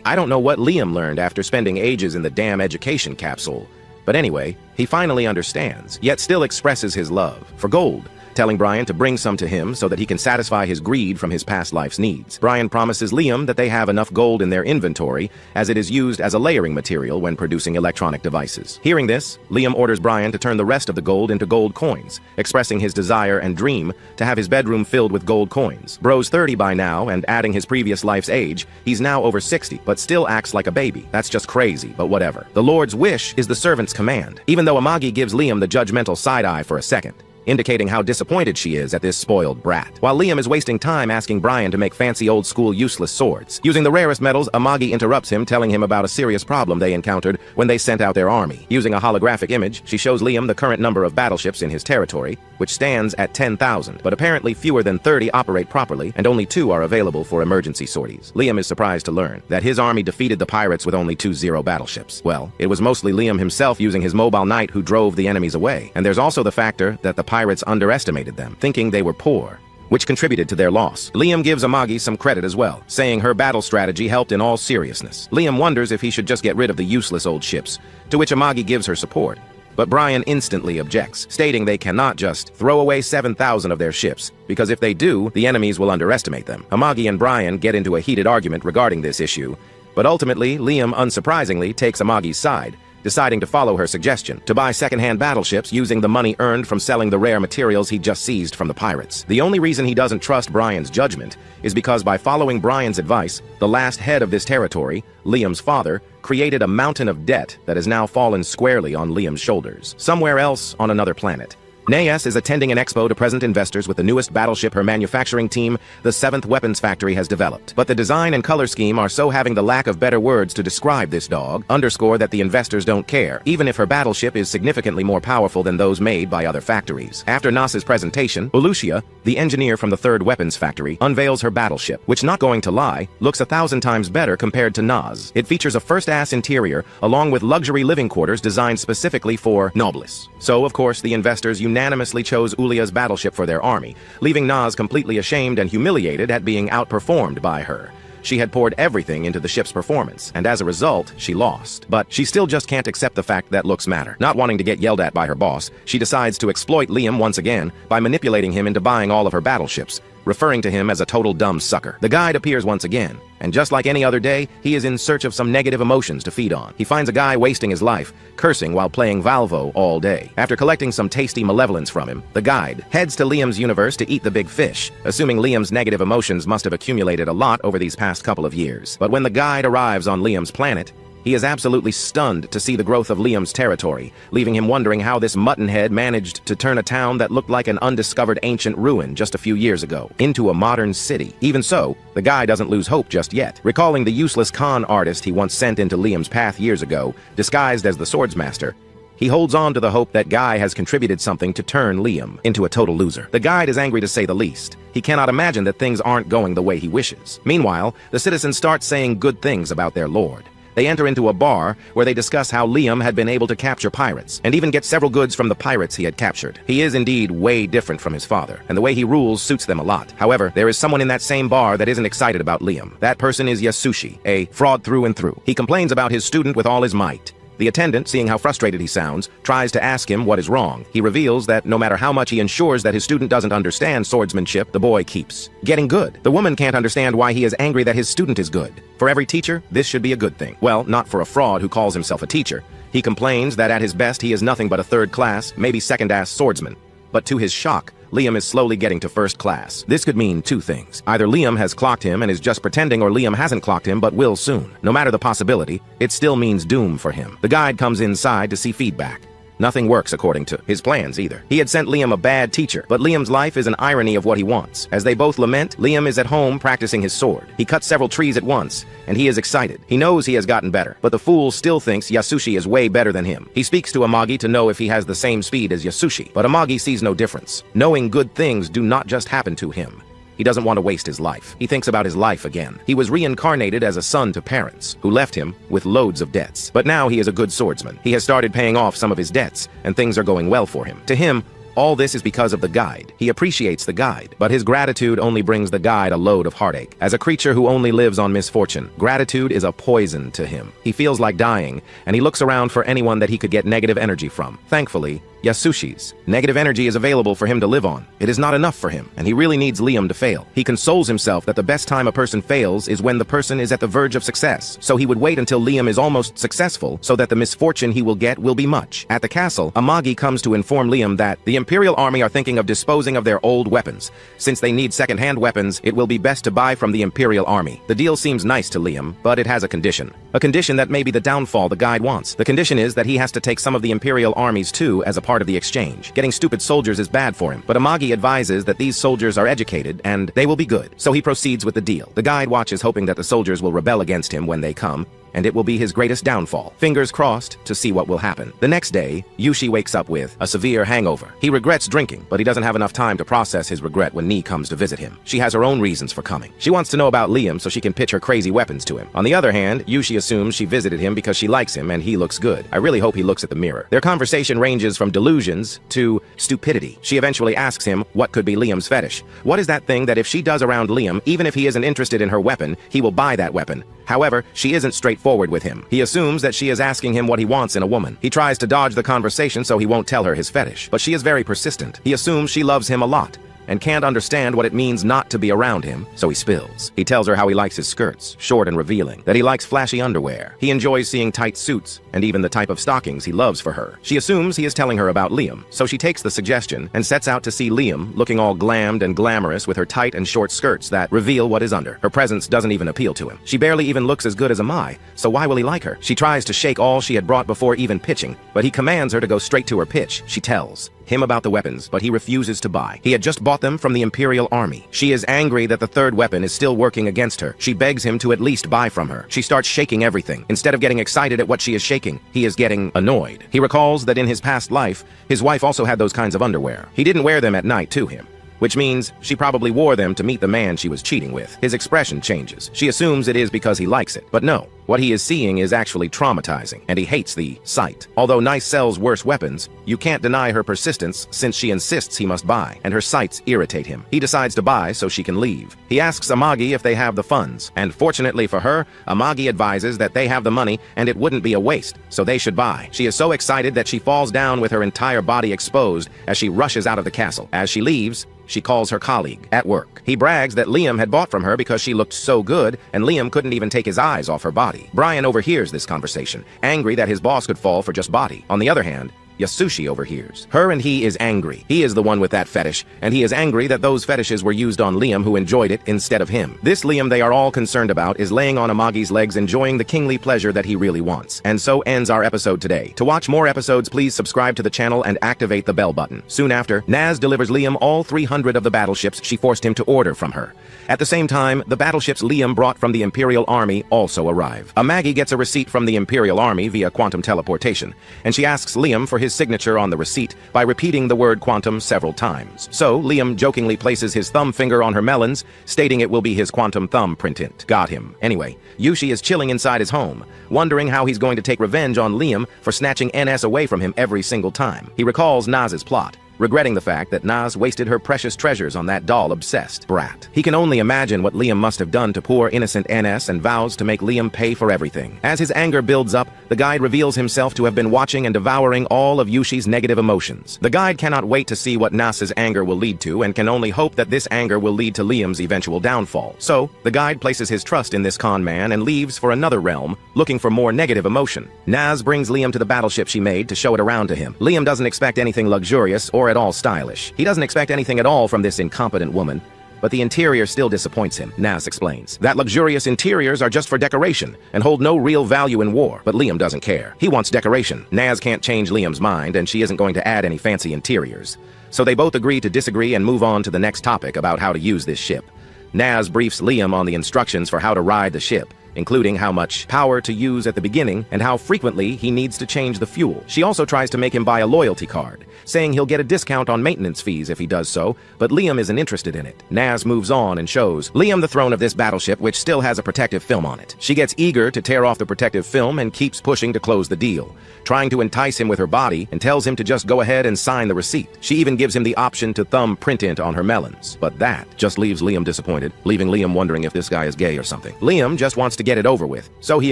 I don't know what Liam learned after spending ages in the damn education capsule, but anyway, he finally understands, yet still expresses his love for gold, telling Brian to bring some to him so that he can satisfy his greed from his past life's needs. Brian promises Liam that they have enough gold in their inventory, as it is used as a layering material when producing electronic devices. Hearing this, Liam orders Brian to turn the rest of the gold into gold coins, expressing his desire and dream to have his bedroom filled with gold coins. Bro's 30 by now, and adding his previous life's age, he's now over 60, but still acts like a baby. That's just crazy, but whatever. The Lord's wish is the servant's command, even though Amagi gives Liam the judgmental side-eye for a second, indicating how disappointed she is at this spoiled brat. While Liam is wasting time asking Brian to make fancy old-school useless swords. Using the rarest metals, Amagi interrupts him, telling him about a serious problem they encountered when they sent out their army. Using a holographic image, she shows Liam the current number of battleships in his territory, which stands at 10,000, but apparently fewer than 30 operate properly, and only 2 are available for emergency sorties. Liam is surprised to learn that his army defeated the pirates with only 2 Zero battleships. Well, it was mostly Liam himself using his mobile knight who drove the enemies away, and there's also the factor that the pirates underestimated them, thinking they were poor, which contributed to their loss. Liam gives Amagi some credit as well, saying her battle strategy helped in all seriousness. Liam wonders if he should just get rid of the useless old ships, to which Amagi gives her support. But Brian instantly objects, stating they cannot just throw away 7,000 of their ships, because if they do, the enemies will underestimate them. Amagi and Brian get into a heated argument regarding this issue, but ultimately, Liam unsurprisingly takes Amagi's side, deciding to follow her suggestion, to buy second-hand battleships using the money earned from selling the rare materials he just seized from the pirates. The only reason he doesn't trust Brian's judgment is because by following Brian's advice, the last head of this territory, Liam's father, created a mountain of debt that has now fallen squarely on Liam's shoulders, somewhere else on another planet. Nayes is attending an expo to present investors with the newest battleship her manufacturing team, the 7th Weapons Factory, has developed. But the design and color scheme are so having the lack of better words to describe this dog, underscore that the investors don't care, even if her battleship is significantly more powerful than those made by other factories. After Nas's presentation, Ulucia, the engineer from the 3rd Weapons Factory, unveils her battleship, which, not going to lie, looks 1,000 times better compared to Nas. It features a first-ass interior, along with luxury living quarters designed specifically for nobles. So, of course, the investors unanimously chose Ulia's battleship for their army, leaving Nas completely ashamed and humiliated at being outperformed by her. She had poured everything into the ship's performance, and as a result, she lost. But she still just can't accept the fact that looks matter. Not wanting to get yelled at by her boss, she decides to exploit Liam once again by manipulating him into buying all of her battleships, referring to him as a total dumb sucker. The guide appears once again, and just like any other day, he is in search of some negative emotions to feed on. He finds a guy wasting his life, cursing while playing Valvo all day. After collecting some tasty malevolence from him, the guide heads to Liam's universe to eat the big fish, assuming Liam's negative emotions must have accumulated a lot over these past couple of years. But when the guide arrives on Liam's planet, he is absolutely stunned to see the growth of Liam's territory, leaving him wondering how this muttonhead managed to turn a town that looked like an undiscovered ancient ruin just a few years ago into a modern city. Even so, the guy doesn't lose hope just yet. Recalling the useless con artist he once sent into Liam's path years ago, disguised as the swordsmaster, he holds on to the hope that Guy has contributed something to turn Liam into a total loser. The guide is angry to say the least. He cannot imagine that things aren't going the way he wishes. Meanwhile, the citizens start saying good things about their lord. They enter into a bar where they discuss how Liam had been able to capture pirates, and even get several goods from the pirates he had captured. He is indeed way different from his father, and the way he rules suits them a lot. However, there is someone in that same bar that isn't excited about Liam. That person is Yasushi, a fraud through and through. He complains about his student with all his might. The attendant, seeing how frustrated he sounds, tries to ask him what is wrong. He reveals that no matter how much he ensures that his student doesn't understand swordsmanship, the boy keeps getting good. The woman can't understand why he is angry that his student is good. For every teacher, this should be a good thing. Well, not for a fraud who calls himself a teacher. He complains that at his best he is nothing but a third-class, maybe second-ass swordsman. But to his shock, Liam is slowly getting to first class. This could mean two things. Either Liam has clocked him and is just pretending, or Liam hasn't clocked him but will soon. No matter the possibility, it still means doom for him. The guide comes inside to see feedback. Nothing works according to his plans either. He had sent Liam a bad teacher, but Liam's life is an irony of what he wants. As they both lament, Liam is at home practicing his sword. He cuts several trees at once, and he is excited. He knows he has gotten better, but the fool still thinks Yasushi is way better than him. He speaks to Amagi to know if he has the same speed as Yasushi, but Amagi sees no difference, knowing good things do not just happen to him. He He doesn't want to waste his life. He thinks about his life again. He was reincarnated as a son to parents who left him with loads of debts. But now he is a good swordsman. He has started paying off some of his debts, and things are going well for him. To him, all this is because of the guide. He appreciates the guide, but his gratitude only brings the guide a load of heartache. As a creature who only lives on misfortune, gratitude is a poison to him. He feels like dying, and he looks around for anyone that he could get negative energy from. Thankfully, Yasushi's negative energy is available for him to live on. It is not enough for him, and he really needs Liam to fail. He consoles himself that the best time a person fails is when the person is at the verge of success, so he would wait until Liam is almost successful so that the misfortune he will get will be much. At the castle, Amagi comes to inform Liam that the Imperial Army are thinking of disposing of their old weapons. Since they need second-hand weapons, it will be best to buy from the Imperial Army. The deal seems nice to Liam, but it has a condition. A condition that may be the downfall the guide wants. The condition is that he has to take some of the Imperial armies too as a part of the exchange. Getting stupid soldiers is bad for him, but Amagi advises that these soldiers are educated and they will be good. So he proceeds with the deal. The guide watches, hoping that the soldiers will rebel against him when they come, and it will be his greatest downfall. Fingers crossed to see what will happen. The next day, Yushi wakes up with a severe hangover. He regrets drinking, but he doesn't have enough time to process his regret when Nee comes to visit him. She has her own reasons for coming. She wants to know about Liam so she can pitch her crazy weapons to him. On the other hand, Yushi assumes she visited him because she likes him and he looks good. I really hope he looks at the mirror. Their conversation ranges from delusions to stupidity. She eventually asks him what could be Liam's fetish. What is that thing that if she does around Liam, even if he isn't interested in her weapon, he will buy that weapon? However, she isn't straightforward with him. He assumes that she is asking him what he wants in a woman. He tries to dodge the conversation so he won't tell her his fetish, but she is very persistent. He assumes she loves him a lot and can't understand what it means not to be around him, so he spills. He tells her how he likes his skirts, short and revealing, that he likes flashy underwear. He enjoys seeing tight suits, and even the type of stockings he loves for her. She assumes he is telling her about Liam, so she takes the suggestion and sets out to see Liam, looking all glammed and glamorous with her tight and short skirts that reveal what is under. Her presence doesn't even appeal to him. She barely even looks as good as Amai, so why will he like her? She tries to shake all she had brought before even pitching, but he commands her to go straight to her pitch. She tells him about the weapons, but he refuses to buy. He had just bought them from the Imperial Army. She is angry that the third weapon is still working against her. She begs him to at least buy from her. She starts shaking everything. Instead of getting excited at what she is shaking, he is getting annoyed. He recalls that in his past life, his wife also had those kinds of underwear. He didn't wear them at night to him, which means she probably wore them to meet the man she was cheating with. His expression changes. She assumes it is because he likes it, but no. What he is seeing is actually traumatizing, and he hates the sight. Although Nice sells worse weapons, you can't deny her persistence since she insists he must buy, and her sights irritate him. He decides to buy so she can leave. He asks Amagi if they have the funds, and fortunately for her, Amagi advises that they have the money and it wouldn't be a waste, so they should buy. She is so excited that she falls down with her entire body exposed as she rushes out of the castle. As she leaves, she calls her colleague at work. He brags that Liam had bought from her because she looked so good, and Liam couldn't even take his eyes off her body. Brian overhears this conversation, angry that his boss could fall for just body. On the other hand, Yasushi overhears. Her and he is angry. He is the one with that fetish, and he is angry that those fetishes were used on Liam, who enjoyed it instead of him. This Liam they are all concerned about is laying on Amagi's legs, enjoying the kingly pleasure that he really wants. And so ends our episode today. To watch more episodes, please subscribe to the channel and activate the bell button. Soon after, Naz delivers Liam all 300 of the battleships she forced him to order from her. At the same time, the battleships Liam brought from the Imperial Army also arrive. Amagi gets a receipt from the Imperial Army via quantum teleportation, and she asks Liam for his signature on the receipt by repeating the word quantum several times. So, Liam jokingly places his thumb finger on her melons, stating it will be his quantum thumb printant. Got him. Anyway, Yushi is chilling inside his home, wondering how he's going to take revenge on Liam for snatching NS away from him every single time. He recalls Naz's plot, regretting the fact that Naz wasted her precious treasures on that doll-obsessed brat. He can only imagine what Liam must have done to poor innocent NS and vows to make Liam pay for everything. As his anger builds up, the guide reveals himself to have been watching and devouring all of Yushi's negative emotions. The guide cannot wait to see what Naz's anger will lead to and can only hope that this anger will lead to Liam's eventual downfall. So, the guide places his trust in this con man and leaves for another realm, looking for more negative emotion. Naz brings Liam to the battleship she made to show it around to him. Liam doesn't expect anything luxurious or at all stylish. He doesn't expect anything at all from this incompetent woman, but the interior still disappoints him. Naz explains that luxurious interiors are just for decoration and hold no real value in war, but Liam doesn't care. He wants decoration. Naz can't change Liam's mind, and she isn't going to add any fancy interiors. So they both agree to disagree and move on to the next topic about how to use this ship. Naz briefs Liam on the instructions for how to ride the ship, including how much power to use at the beginning and how frequently he needs to change the fuel. She also tries to make him buy a loyalty card, saying he'll get a discount on maintenance fees if he does so, but Liam isn't interested in it. Naz moves on and shows Liam the throne of this battleship, which still has a protective film on it. She gets eager to tear off the protective film and keeps pushing to close the deal, trying to entice him with her body, and tells him to just go ahead and sign the receipt. She even gives him the option to thumb print on her melons, but that just leaves Liam disappointed, leaving Liam wondering if this guy is gay or something. Liam just wants to get it over with, so he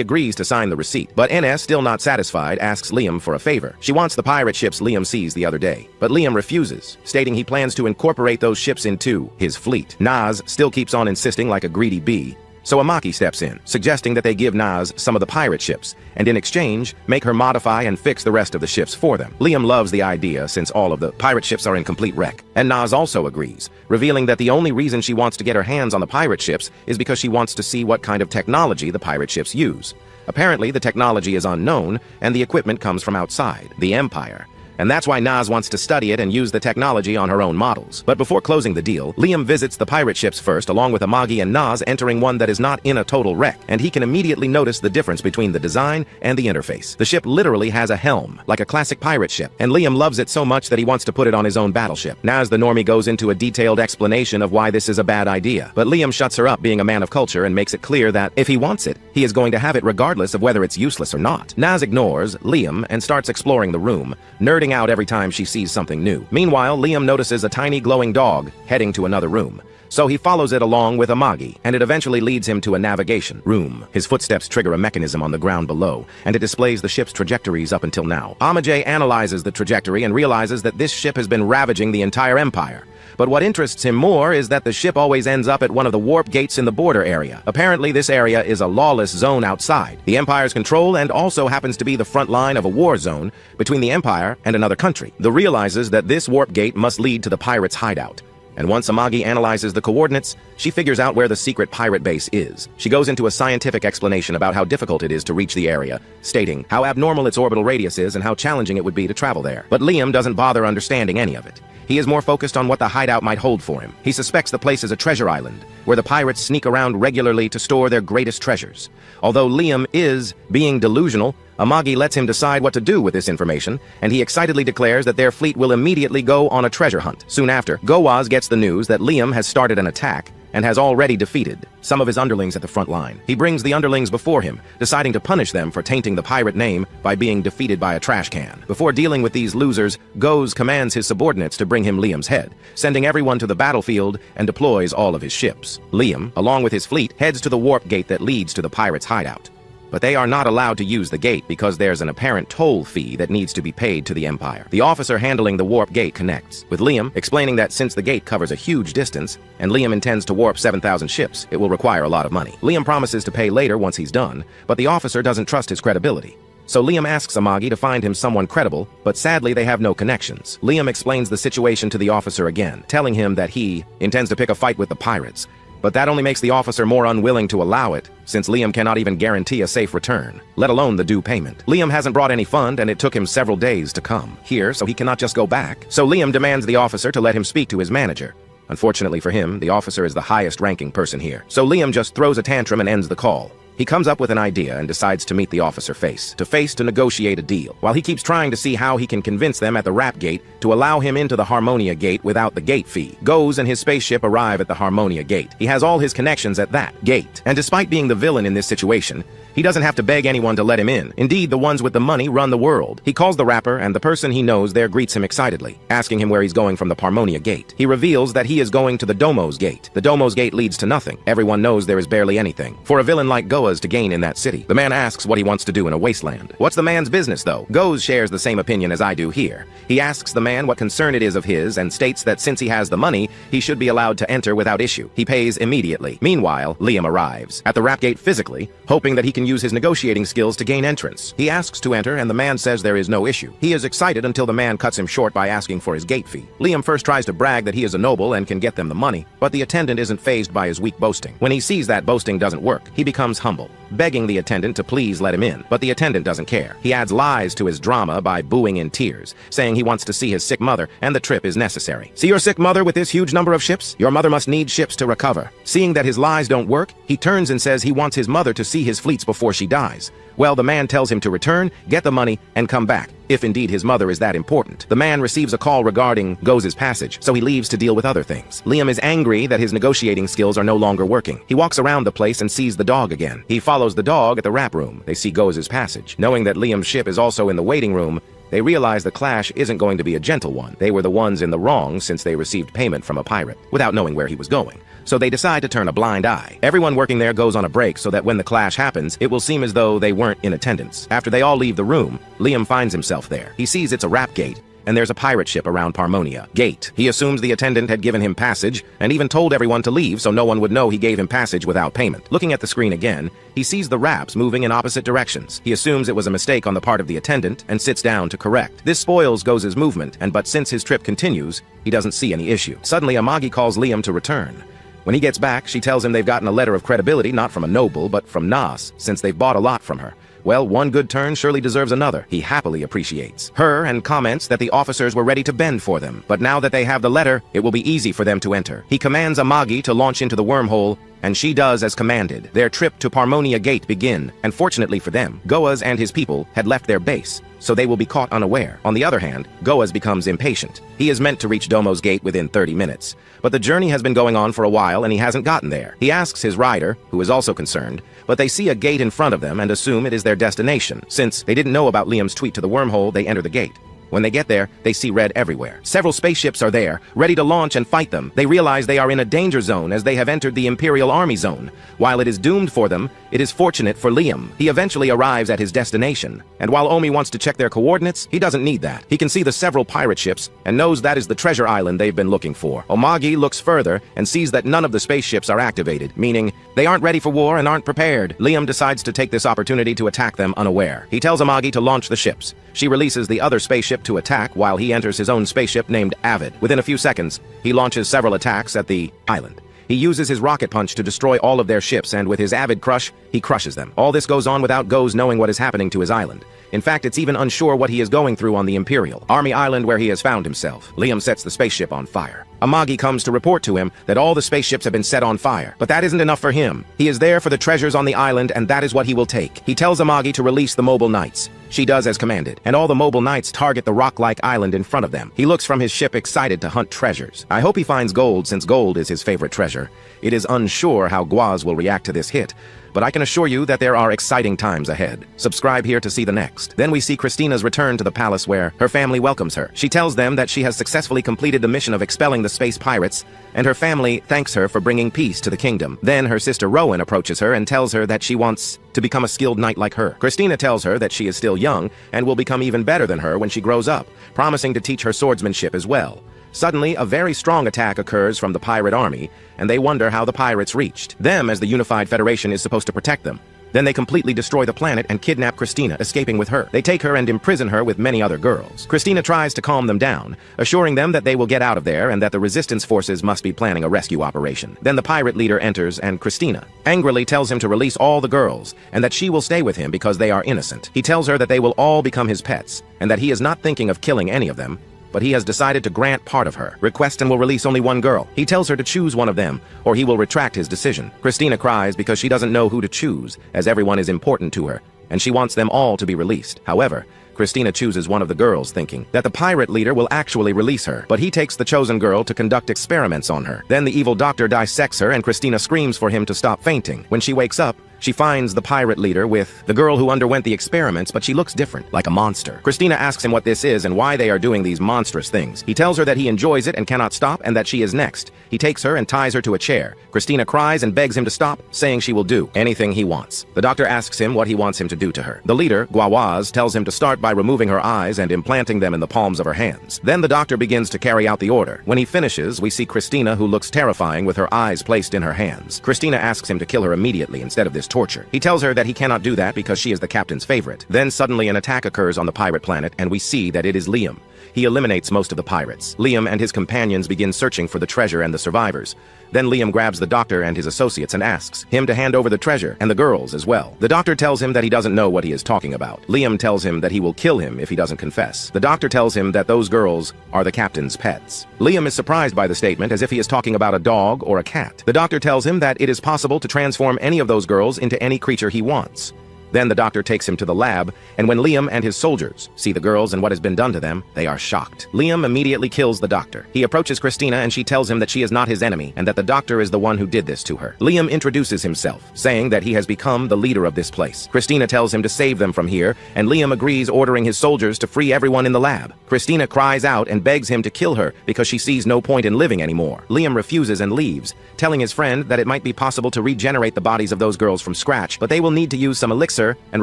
agrees to sign the receipt, but NS, still not satisfied, asks Liam for a favor. She wants the pirate ships Liam sees the other day, but Liam refuses, stating he plans to incorporate those ships into his fleet. Naz still keeps on insisting like a greedy bee, so Amaki steps in, suggesting that they give Naz some of the pirate ships, and in exchange, make her modify and fix the rest of the ships for them. Liam loves the idea since all of the pirate ships are in complete wreck, and Naz also agrees, revealing that the only reason she wants to get her hands on the pirate ships is because she wants to see what kind of technology the pirate ships use. Apparently, the technology is unknown, and the equipment comes from outside, the Empire. And that's why Naz wants to study it and use the technology on her own models. But before closing the deal, Liam visits the pirate ships first, along with Amagi and Naz entering one that is not in a total wreck, and he can immediately notice the difference between the design and the interface. The ship literally has a helm, like a classic pirate ship, and Liam loves it so much that he wants to put it on his own battleship. Naz the normie goes into a detailed explanation of why this is a bad idea, but Liam shuts her up, being a man of culture, and makes it clear that if he wants it, he is going to have it regardless of whether it's useless or not. Naz ignores Liam and starts exploring the room, nerding out every time she sees something new. Meanwhile, Liam notices a tiny glowing dog heading to another room, so he follows it along with Amagi, and it eventually leads him to a navigation room. His footsteps trigger a mechanism on the ground below, and it displays the ship's trajectories up until now. Amagi analyzes the trajectory and realizes that this ship has been ravaging the entire Empire. But what interests him more is that the ship always ends up at one of the warp gates in the border area. Apparently, this area is a lawless zone outside the Empire's control, and also happens to be the front line of a war zone between the Empire and another country. The realizes that this warp gate must lead to the pirates' hideout. And once Amagi analyzes the coordinates, she figures out where the secret pirate base is. She goes into a scientific explanation about how difficult it is to reach the area, stating how abnormal its orbital radius is and how challenging it would be to travel there. But Liam doesn't bother understanding any of it. He is more focused on what the hideout might hold for him. He suspects the place is a treasure island, where the pirates sneak around regularly to store their greatest treasures. Although Liam is being delusional, Amagi lets him decide what to do with this information, and he excitedly declares that their fleet will immediately go on a treasure hunt. Soon after, Gowaz gets the news that Liam has started an attack and has already defeated some of his underlings at the front line. He brings the underlings before him, deciding to punish them for tainting the pirate name by being defeated by a trash can. Before dealing with these losers, Goz commands his subordinates to bring him Liam's head, sending everyone to the battlefield and deploys all of his ships. Liam, along with his fleet, heads to the warp gate that leads to the pirates' hideout. But they are not allowed to use the gate because there's an apparent toll fee that needs to be paid to the Empire. The officer handling the warp gate connects, with Liam explaining that since the gate covers a huge distance, and Liam intends to warp 7,000 ships, it will require a lot of money. Liam promises to pay later once he's done, but the officer doesn't trust his credibility. So Liam asks Amagi to find him someone credible, but sadly they have no connections. Liam explains the situation to the officer again, telling him that he intends to pick a fight with the pirates. But that only makes the officer more unwilling to allow it, since Liam cannot even guarantee a safe return, let alone the due payment. Liam hasn't brought any fund, and it took him several days to come here, so he cannot just go back. So Liam demands the officer to let him speak to his manager. Unfortunately for him, the officer is the highest-ranking person here. So Liam just throws a tantrum and ends the call. He comes up with an idea and decides to meet the officer face to negotiate a deal, while he keeps trying to see how he can convince them at the Rap Gate to allow him into the Harmonia Gate without the gate fee. Goz and his spaceship arrive at the Harmonia Gate. He has all his connections at that gate, and despite being the villain in this situation, he doesn't have to beg anyone to let him in. Indeed, the ones with the money run the world. He calls the rapper, and the person he knows there greets him excitedly, asking him where he's going from the Harmonia Gate. He reveals that he is going to the Domo's Gate. The Domo's Gate leads to nothing. Everyone knows there is barely anything for a villain like Goaz to gain in that city. The man asks what he wants to do in a wasteland. What's the man's business, though? Goaz shares the same opinion as I do here. He asks the man what concern it is of his and states that since he has the money, he should be allowed to enter without issue. He pays immediately. Meanwhile, Liam arrives at the Rap Gate physically, hoping that he can use his negotiating skills to gain entrance. He asks to enter, and the man says there is no issue. He is excited until the man cuts him short by asking for his gate fee. Liam first tries to brag that he is a noble and can get them the money, but the attendant isn't fazed by his weak boasting. When he sees that boasting doesn't work, he becomes humble. humble, begging the attendant to please let him in. But the attendant doesn't care. He adds lies to his drama by booing in tears, saying he wants to see his sick mother and the trip is necessary. See your sick mother with this huge number of ships? Your mother must need ships to recover. Seeing that his lies don't work, he turns and says he wants his mother to see his fleets before she dies. Well, the man tells him to return, get the money, and come back, if indeed his mother is that important. The man receives a call regarding Goze's passage, so he leaves to deal with other things. Liam is angry that his negotiating skills are no longer working. He walks around the place and sees the dog again. He follows the dog at the wrap room. They see Goze's passage. Knowing that Liam's ship is also in the waiting room, they realize the clash isn't going to be a gentle one. They were the ones in the wrong since they received payment from a pirate, without knowing where he was going. So they decide to turn a blind eye. Everyone working there goes on a break so that when the clash happens, it will seem as though they weren't in attendance. After they all leave the room, Liam finds himself there. He sees it's a wrap gate, and there's a pirate ship around Parmonia. Gate. He assumes the attendant had given him passage, and even told everyone to leave so no one would know he gave him passage without payment. Looking at the screen again, he sees the wraps moving in opposite directions. He assumes it was a mistake on the part of the attendant, and sits down to correct. This spoils Goze's movement, but since his trip continues, he doesn't see any issue. Suddenly, Amagi calls Liam to return. When he gets back, she tells him they've gotten a letter of credibility, not from a noble, but from Nas, since they've bought a lot from her. Well, one good turn surely deserves another. He happily appreciates her and comments that the officers were ready to bend for them. But now that they have the letter, it will be easy for them to enter. He commands Amagi to launch into the wormhole, and she does as commanded. Their trip to Parmonia Gate begin, and fortunately for them, Goaz and his people had left their base, so they will be caught unaware. On the other hand, Goaz becomes impatient. He is meant to reach Domo's gate within 30 minutes, but the journey has been going on for a while and he hasn't gotten there. He asks his rider, who is also concerned, but they see a gate in front of them and assume it is their destination. Since they didn't know about Liam's tweet to the wormhole, they enter the gate. When they get there, they see red everywhere. Several spaceships are there, ready to launch and fight them. They realize they are in a danger zone as they have entered the Imperial Army zone. While it is doomed for them, it is fortunate for Liam. He eventually arrives at his destination, and while Omi wants to check their coordinates, he doesn't need that. He can see the several pirate ships and knows that is the treasure island they've been looking for. Omagi looks further and sees that none of the spaceships are activated, meaning they aren't ready for war and aren't prepared. Liam decides to take this opportunity to attack them unaware. He tells Amagi to launch the ships. She releases the other spaceship to attack while he enters his own spaceship named Avid. Within a few seconds, he launches several attacks at the island. He uses his rocket punch to destroy all of their ships, and with his Avid crush, he crushes them. All this goes on without Goze knowing what is happening to his island. In fact, it's even unsure what he is going through on the Imperial Army Island where he has found himself. Liam sets the spaceship on fire. Amagi comes to report to him that all the spaceships have been set on fire, but that isn't enough for him. He is there for the treasures on the island, and that is what he will take. He tells Amagi to release the mobile knights. She does as commanded, and all the mobile knights target the rock-like island in front of them. He looks from his ship excited to hunt treasures. I hope he finds gold, since gold is his favorite treasure. It is unsure how Goaz will react to this hit, but I can assure you that there are exciting times ahead. Subscribe here to see the next. Then we see Christina's return to the palace where her family welcomes her. She tells them that she has successfully completed the mission of expelling the space pirates, and her family thanks her for bringing peace to the kingdom. Then her sister Rowan approaches her and tells her that she wants to become a skilled knight like her. Christina tells her that she is still young and will become even better than her when she grows up, promising to teach her swordsmanship as well. Suddenly, a very strong attack occurs from the pirate army, and they wonder how the pirates reached them, as the Unified Federation is supposed to protect them. Then they completely destroy the planet and kidnap Christina, escaping with her. They take her and imprison her with many other girls. Christina tries to calm them down, assuring them that they will get out of there and that the resistance forces must be planning a rescue operation. Then the pirate leader enters, and Christina angrily tells him to release all the girls and that she will stay with him because they are innocent. He tells her that they will all become his pets and that he is not thinking of killing any of them, but he has decided to grant part of her request and will release only one girl. He tells her to choose one of them, or he will retract his decision. Christina cries because she doesn't know who to choose, as everyone is important to her, and she wants them all to be released. However, Christina chooses one of the girls, thinking that the pirate leader will actually release her, but he takes the chosen girl to conduct experiments on her. Then the evil doctor dissects her, and Christina screams for him to stop fainting. When she wakes up, she finds the pirate leader with the girl who underwent the experiments, but she looks different, like a monster. Christina asks him what this is and why they are doing these monstrous things. He tells her that he enjoys it and cannot stop, and that she is next. He takes her and ties her to a chair. Christina cries and begs him to stop, saying she will do anything he wants. The doctor asks him what he wants him to do to her. The leader, Guawaz, tells him to start by removing her eyes and implanting them in the palms of her hands. Then the doctor begins to carry out the order. When he finishes, we see Christina, who looks terrifying with her eyes placed in her hands. Christina asks him to kill her immediately instead of this torture. He tells her that he cannot do that because she is the captain's favorite. Then suddenly an attack occurs on the pirate planet, and we see that it is Liam. He eliminates most of the pirates. Liam and his companions begin searching for the treasure and the survivors. Then Liam grabs the doctor and his associates and asks him to hand over the treasure and the girls as well. The doctor tells him that he doesn't know what he is talking about. Liam tells him that he will kill him if he doesn't confess. The doctor tells him that those girls are the captain's pets. Liam is surprised by the statement as if he is talking about a dog or a cat. The doctor tells him that it is possible to transform any of those girls into any creature he wants. Then the doctor takes him to the lab, and when Liam and his soldiers see the girls and what has been done to them, they are shocked. Liam immediately kills the doctor. He approaches Christina and she tells him that she is not his enemy and that the doctor is the one who did this to her. Liam introduces himself, saying that he has become the leader of this place. Christina tells him to save them from here, and Liam agrees, ordering his soldiers to free everyone in the lab. Christina cries out and begs him to kill her because she sees no point in living anymore. Liam refuses and leaves, telling his friend that it might be possible to regenerate the bodies of those girls from scratch, but they will need to use some elixir and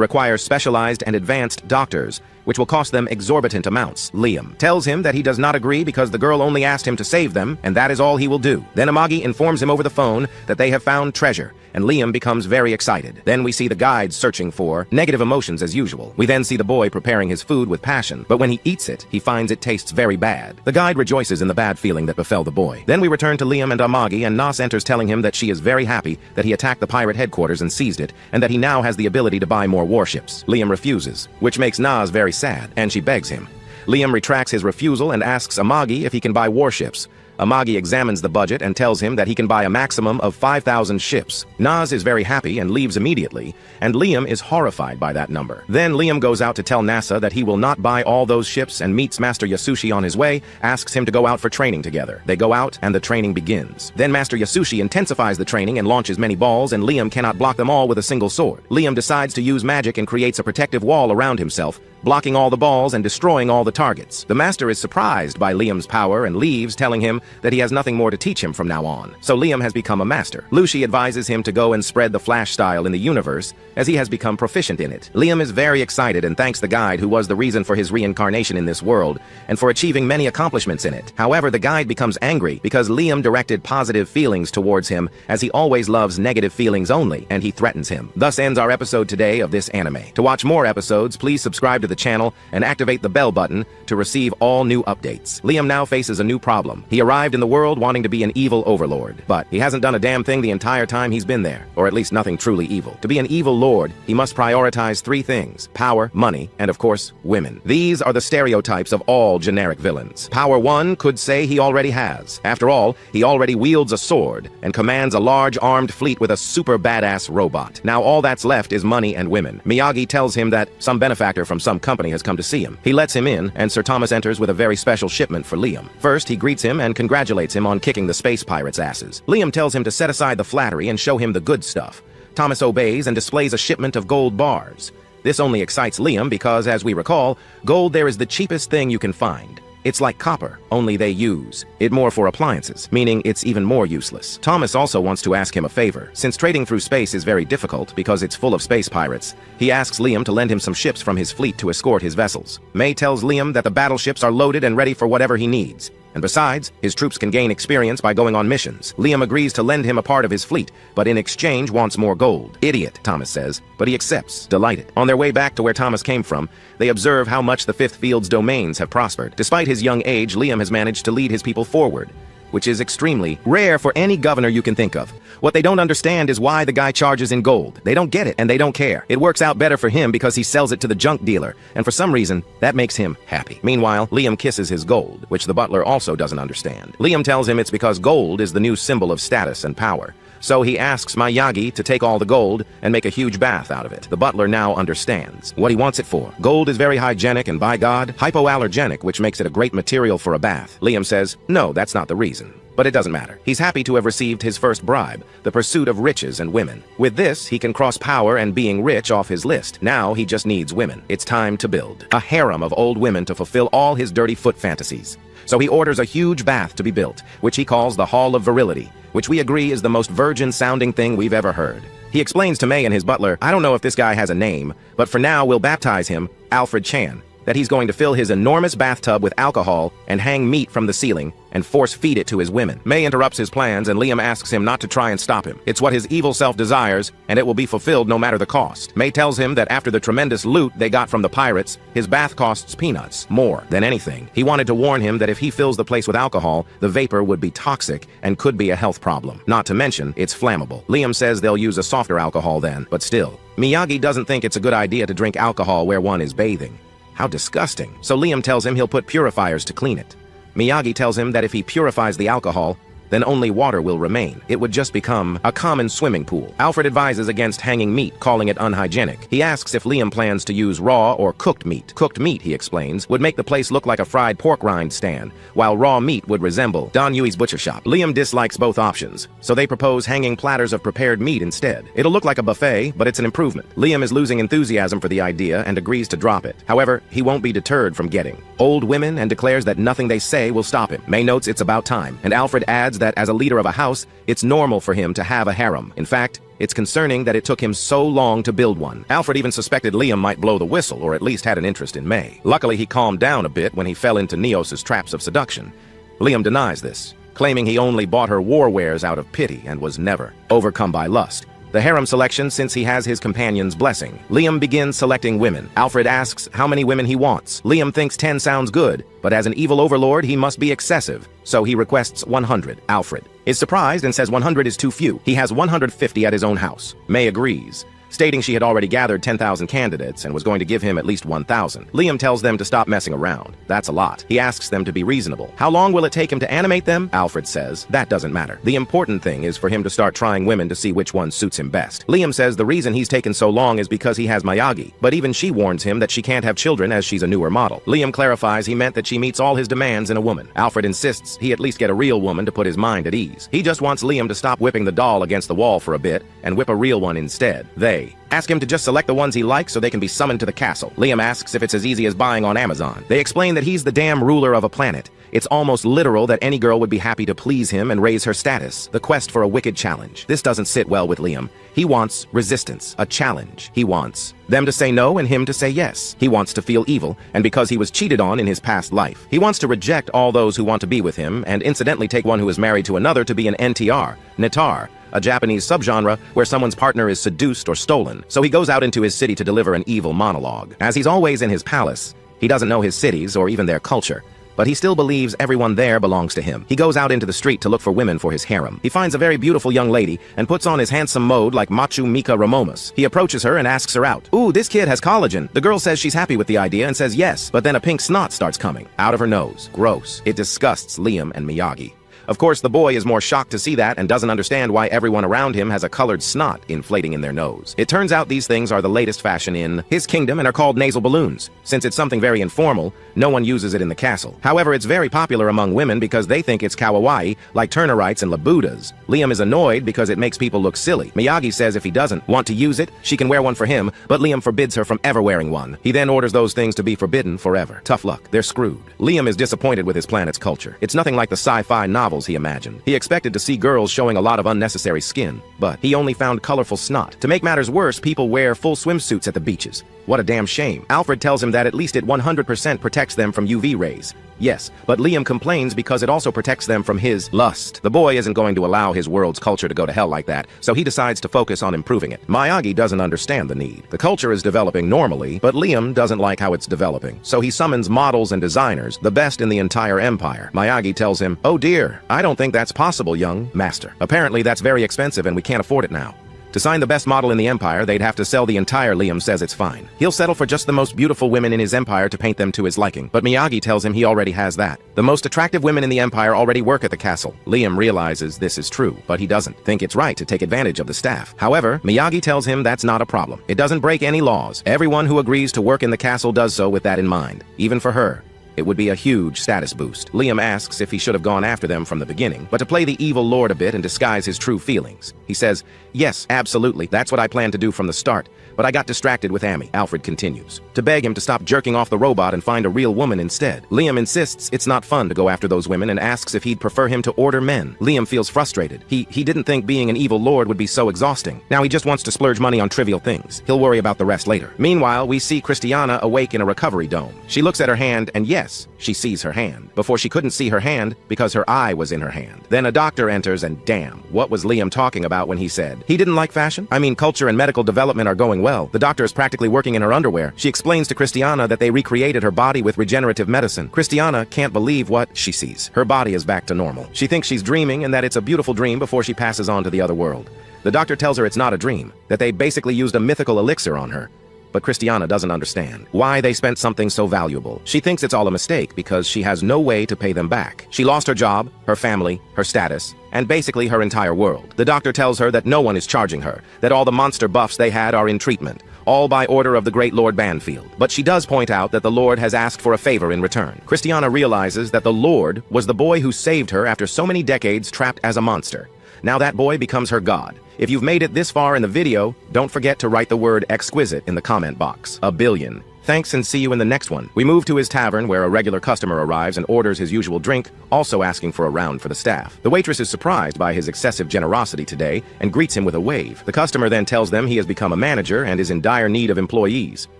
require specialized and advanced doctors, which will cost them exorbitant amounts. Liam tells him that he does not agree because the girl only asked him to save them, and that is all he will do. Then Amagi informs him over the phone that they have found treasure, and Liam becomes very excited. Then we see the guides searching for negative emotions as usual. We then see the boy preparing his food with passion, but when he eats it, he finds it tastes very bad. The guide rejoices in the bad feeling that befell the boy. Then we return to Liam and Amagi, and Nas enters telling him that she is very happy that he attacked the pirate headquarters and seized it, and that he now has the ability to buy more warships. Liam refuses, which makes Nas very sad, and she begs him. Liam retracts his refusal and asks Amagi if he can buy warships. Amagi examines the budget and tells him that he can buy a maximum of 5,000 ships. Nas is very happy and leaves immediately, and Liam is horrified by that number. Then Liam goes out to tell NASA that he will not buy all those ships and meets Master Yasushi on his way, asks him to go out for training together. They go out and the training begins. Then Master Yasushi intensifies the training and launches many balls, and Liam cannot block them all with a single sword. Liam decides to use magic and creates a protective wall around himself, blocking all the balls and destroying all the targets. The master is surprised by Liam's power and leaves, telling him that he has nothing more to teach him from now on. So Liam has become a master. Lucy advises him to go and spread the Flash style in the universe, as he has become proficient in it. Liam is very excited and thanks the guide who was the reason for his reincarnation in this world, and for achieving many accomplishments in it. However, the guide becomes angry because Liam directed positive feelings towards him, as he always loves negative feelings only, and he threatens him. Thus ends our episode today of this anime. To watch more episodes, please subscribe to the channel and activate the bell button to receive all new updates. Liam now faces a new problem. He arrived in the world wanting to be an evil overlord, but he hasn't done a damn thing the entire time he's been there, or at least nothing truly evil. To be an evil lord, he must prioritize three things: power, money, and of course, women. These are the stereotypes of all generic villains. Power 1 could say he already has. After all, he already wields a sword and commands a large armed fleet with a super badass robot. Now all that's left is money and women. Miyagi tells him that some benefactor from some company has come to see him. He lets him in, and Sir Thomas enters with a very special shipment for Liam. First, he greets him and congratulates him on kicking the space pirates' asses. Liam tells him to set aside the flattery and show him the good stuff. Thomas obeys and displays a shipment of gold bars. This only excites Liam because, as we recall, gold there is the cheapest thing you can find. It's like copper, only they use it more for appliances, meaning it's even more useless. Thomas also wants to ask him a favor. Since trading through space is very difficult because it's full of space pirates, he asks Liam to lend him some ships from his fleet to escort his vessels. May tells Liam that the battleships are loaded and ready for whatever he needs. And besides, his troops can gain experience by going on missions. Liam agrees to lend him a part of his fleet, but in exchange wants more gold. Idiot, Thomas says, but he accepts, delighted. On their way back to where Thomas came from, they observe how much the Fifth Field's domains have prospered. Despite his young age, Liam has managed to lead his people forward, which is extremely rare for any governor you can think of. What they don't understand is why the guy charges in gold. They don't get it, and they don't care. It works out better for him because he sells it to the junk dealer, and for some reason, that makes him happy. Meanwhile, Liam kisses his gold, which the butler also doesn't understand. Liam tells him it's because gold is the new symbol of status and power. So he asks Miyagi to take all the gold and make a huge bath out of it. The butler now understands what he wants it for. Gold is very hygienic and, by God, hypoallergenic, which makes it a great material for a bath. Liam says, no, that's not the reason. But it doesn't matter. He's happy to have received his first bribe, the pursuit of riches and women. With this, he can cross power and being rich off his list. Now he just needs women. It's time to build a harem of old women to fulfill all his dirty foot fantasies. So he orders a huge bath to be built, which he calls the Hall of Virility, which we agree is the most virgin-sounding thing we've ever heard. He explains to May and his butler, I don't know if this guy has a name, but for now we'll baptize him Alfred Chan, that he's going to fill his enormous bathtub with alcohol and hang meat from the ceiling and force-feed it to his women. May interrupts his plans, and Liam asks him not to try and stop him. It's what his evil self desires, and it will be fulfilled no matter the cost. May tells him that after the tremendous loot they got from the pirates, his bath costs peanuts, more than anything. He wanted to warn him that if he fills the place with alcohol, the vapor would be toxic and could be a health problem. Not to mention, it's flammable. Liam says they'll use a softer alcohol then, but still. Miyagi doesn't think it's a good idea to drink alcohol where one is bathing. How disgusting. So Liam tells him he'll put purifiers to clean it. Miyagi tells him that if he purifies the alcohol, then only water will remain. It would just become a common swimming pool. Alfred advises against hanging meat, calling it unhygienic. He asks if Liam plans to use raw or cooked meat. Cooked meat, he explains, would make the place look like a fried pork rind stand, while raw meat would resemble Don Yui's butcher shop. Liam dislikes both options, so they propose hanging platters of prepared meat instead. It'll look like a buffet, but it's an improvement. Liam is losing enthusiasm for the idea and agrees to drop it. However, he won't be deterred from getting old women and declares that nothing they say will stop him. May notes it's about time, and Alfred adds that as a leader of a house, it's normal for him to have a harem. In fact, it's concerning that it took him so long to build one. Alfred even suspected Liam might blow the whistle, or at least had an interest in May. Luckily, he calmed down a bit when he fell into Neos's traps of seduction. Liam denies this, claiming he only bought her war wares out of pity and was never overcome by lust. The harem selection since he has his companion's blessing. Liam begins selecting women. Alfred asks how many women he wants. Liam thinks 10 sounds good, but as an evil overlord he must be excessive, so he requests 100. Alfred is surprised and says 100 is too few. He has 150 at his own house. May agrees, stating she had already gathered 10,000 candidates and was going to give him at least 1,000. Liam tells them to stop messing around. That's a lot. He asks them to be reasonable. How long will it take him to animate them? Alfred says that doesn't matter. The important thing is for him to start trying women to see which one suits him best. Liam says the reason he's taken so long is because he has Miyagi, but even she warns him that she can't have children as she's a newer model. Liam clarifies he meant that she meets all his demands in a woman. Alfred insists he at least get a real woman to put his mind at ease. He just wants Liam to stop whipping the doll against the wall for a bit and whip a real one instead. They ask him to just select the ones he likes so they can be summoned to the castle. Liam asks if it's as easy as buying on Amazon. They explain that he's the damn ruler of a planet. It's almost literal that any girl would be happy to please him and raise her status. The quest for a wicked challenge. This doesn't sit well with Liam. He wants resistance, a challenge. He wants them to say no and him to say yes. He wants to feel evil, and because he was cheated on in his past life. He wants to reject all those who want to be with him, and incidentally take one who is married to another to be an NTR, Nitar, a Japanese subgenre where someone's partner is seduced or stolen. So he goes out into his city to deliver an evil monologue. As he's always in his palace, he doesn't know his cities or even their culture, but he still believes everyone there belongs to him. He goes out into the street to look for women for his harem. He finds a very beautiful young lady and puts on his handsome mode like Machu Mika Ramomus. He approaches her and asks her out. Ooh, this kid has collagen. The girl says she's happy with the idea and says yes, but then a pink snot starts coming out of her nose. Gross. It disgusts Liam and Miyagi. Of course, the boy is more shocked to see that and doesn't understand why everyone around him has a colored snot inflating in their nose. It turns out these things are the latest fashion in his kingdom and are called nasal balloons. Since it's something very informal, no one uses it in the castle. However, it's very popular among women because they think it's kawaii, like Turnerites and Labudas. Liam is annoyed because it makes people look silly. Miyagi says if he doesn't want to use it, she can wear one for him, but Liam forbids her from ever wearing one. He then orders those things to be forbidden forever. Tough luck. They're screwed. Liam is disappointed with his planet's culture. It's nothing like the sci-fi novels he imagined. He expected to see girls showing a lot of unnecessary skin, but he only found colorful snot. To make matters worse, people wear full swimsuits at the beaches. What a damn shame. Alfred tells him that at least it 100% protects them from UV rays. Yes, but Liam complains because it also protects them from his lust. The boy isn't going to allow his world's culture to go to hell like that, so he decides to focus on improving it. Miyagi doesn't understand the need. The culture is developing normally, but Liam doesn't like how it's developing, so he summons models and designers, the best in the entire empire. Miyagi tells him, "Oh dear, I don't think that's possible, young master. Apparently that's very expensive and we can't afford it now. To sign the best model in the empire, they'd have to sell the entire." Liam says it's fine. He'll settle for just the most beautiful women in his empire to paint them to his liking. But Miyagi tells him he already has that. The most attractive women in the empire already work at the castle. Liam realizes this is true, but he doesn't think it's right to take advantage of the staff. However, Miyagi tells him that's not a problem. It doesn't break any laws. Everyone who agrees to work in the castle does so with that in mind, even for her. It would be a huge status boost. Liam asks if he should have gone after them from the beginning, but to play the evil lord a bit and disguise his true feelings. He says, "Yes, absolutely, that's what I planned to do from the start, but I got distracted with Amy." Alfred continues to beg him to stop jerking off the robot and find a real woman instead. Liam insists it's not fun to go after those women and asks if he'd prefer him to order men. Liam feels frustrated. He didn't think being an evil lord would be so exhausting. Now he just wants to splurge money on trivial things. He'll worry about the rest later. Meanwhile, we see Christiana awake in a recovery dome. She looks at her hand and yes, she sees her hand. Before she couldn't see her hand because her eye was in her hand. Then a doctor enters and damn, what was Liam talking about when he said he didn't like fashion? I mean, culture and medical development are going well. The doctor is practically working in her underwear. She explains to Christiana that they recreated her body with regenerative medicine. Christiana can't believe what she sees. Her body is back to normal. She thinks she's dreaming and that it's a beautiful dream before she passes on to the other world. The doctor tells her it's not a dream, that they basically used a mythical elixir on her. But Christiana doesn't understand why they spent something so valuable. She thinks it's all a mistake because she has no way to pay them back. She lost her job, her family, her status, and basically her entire world. The doctor tells her that no one is charging her, that all the monster buffs they had are in treatment, all by order of the great Lord Banfield. But she does point out that the Lord has asked for a favor in return. Christiana realizes that the Lord was the boy who saved her after so many decades trapped as a monster. Now that boy becomes her god. If you've made it this far in the video, don't forget to write the word exquisite in the comment box. A billion. Thanks and see you in the next one. We move to his tavern where a regular customer arrives and orders his usual drink, also asking for a round for the staff. The waitress is surprised by his excessive generosity today and greets him with a wave. The customer then tells them he has become a manager and is in dire need of employees.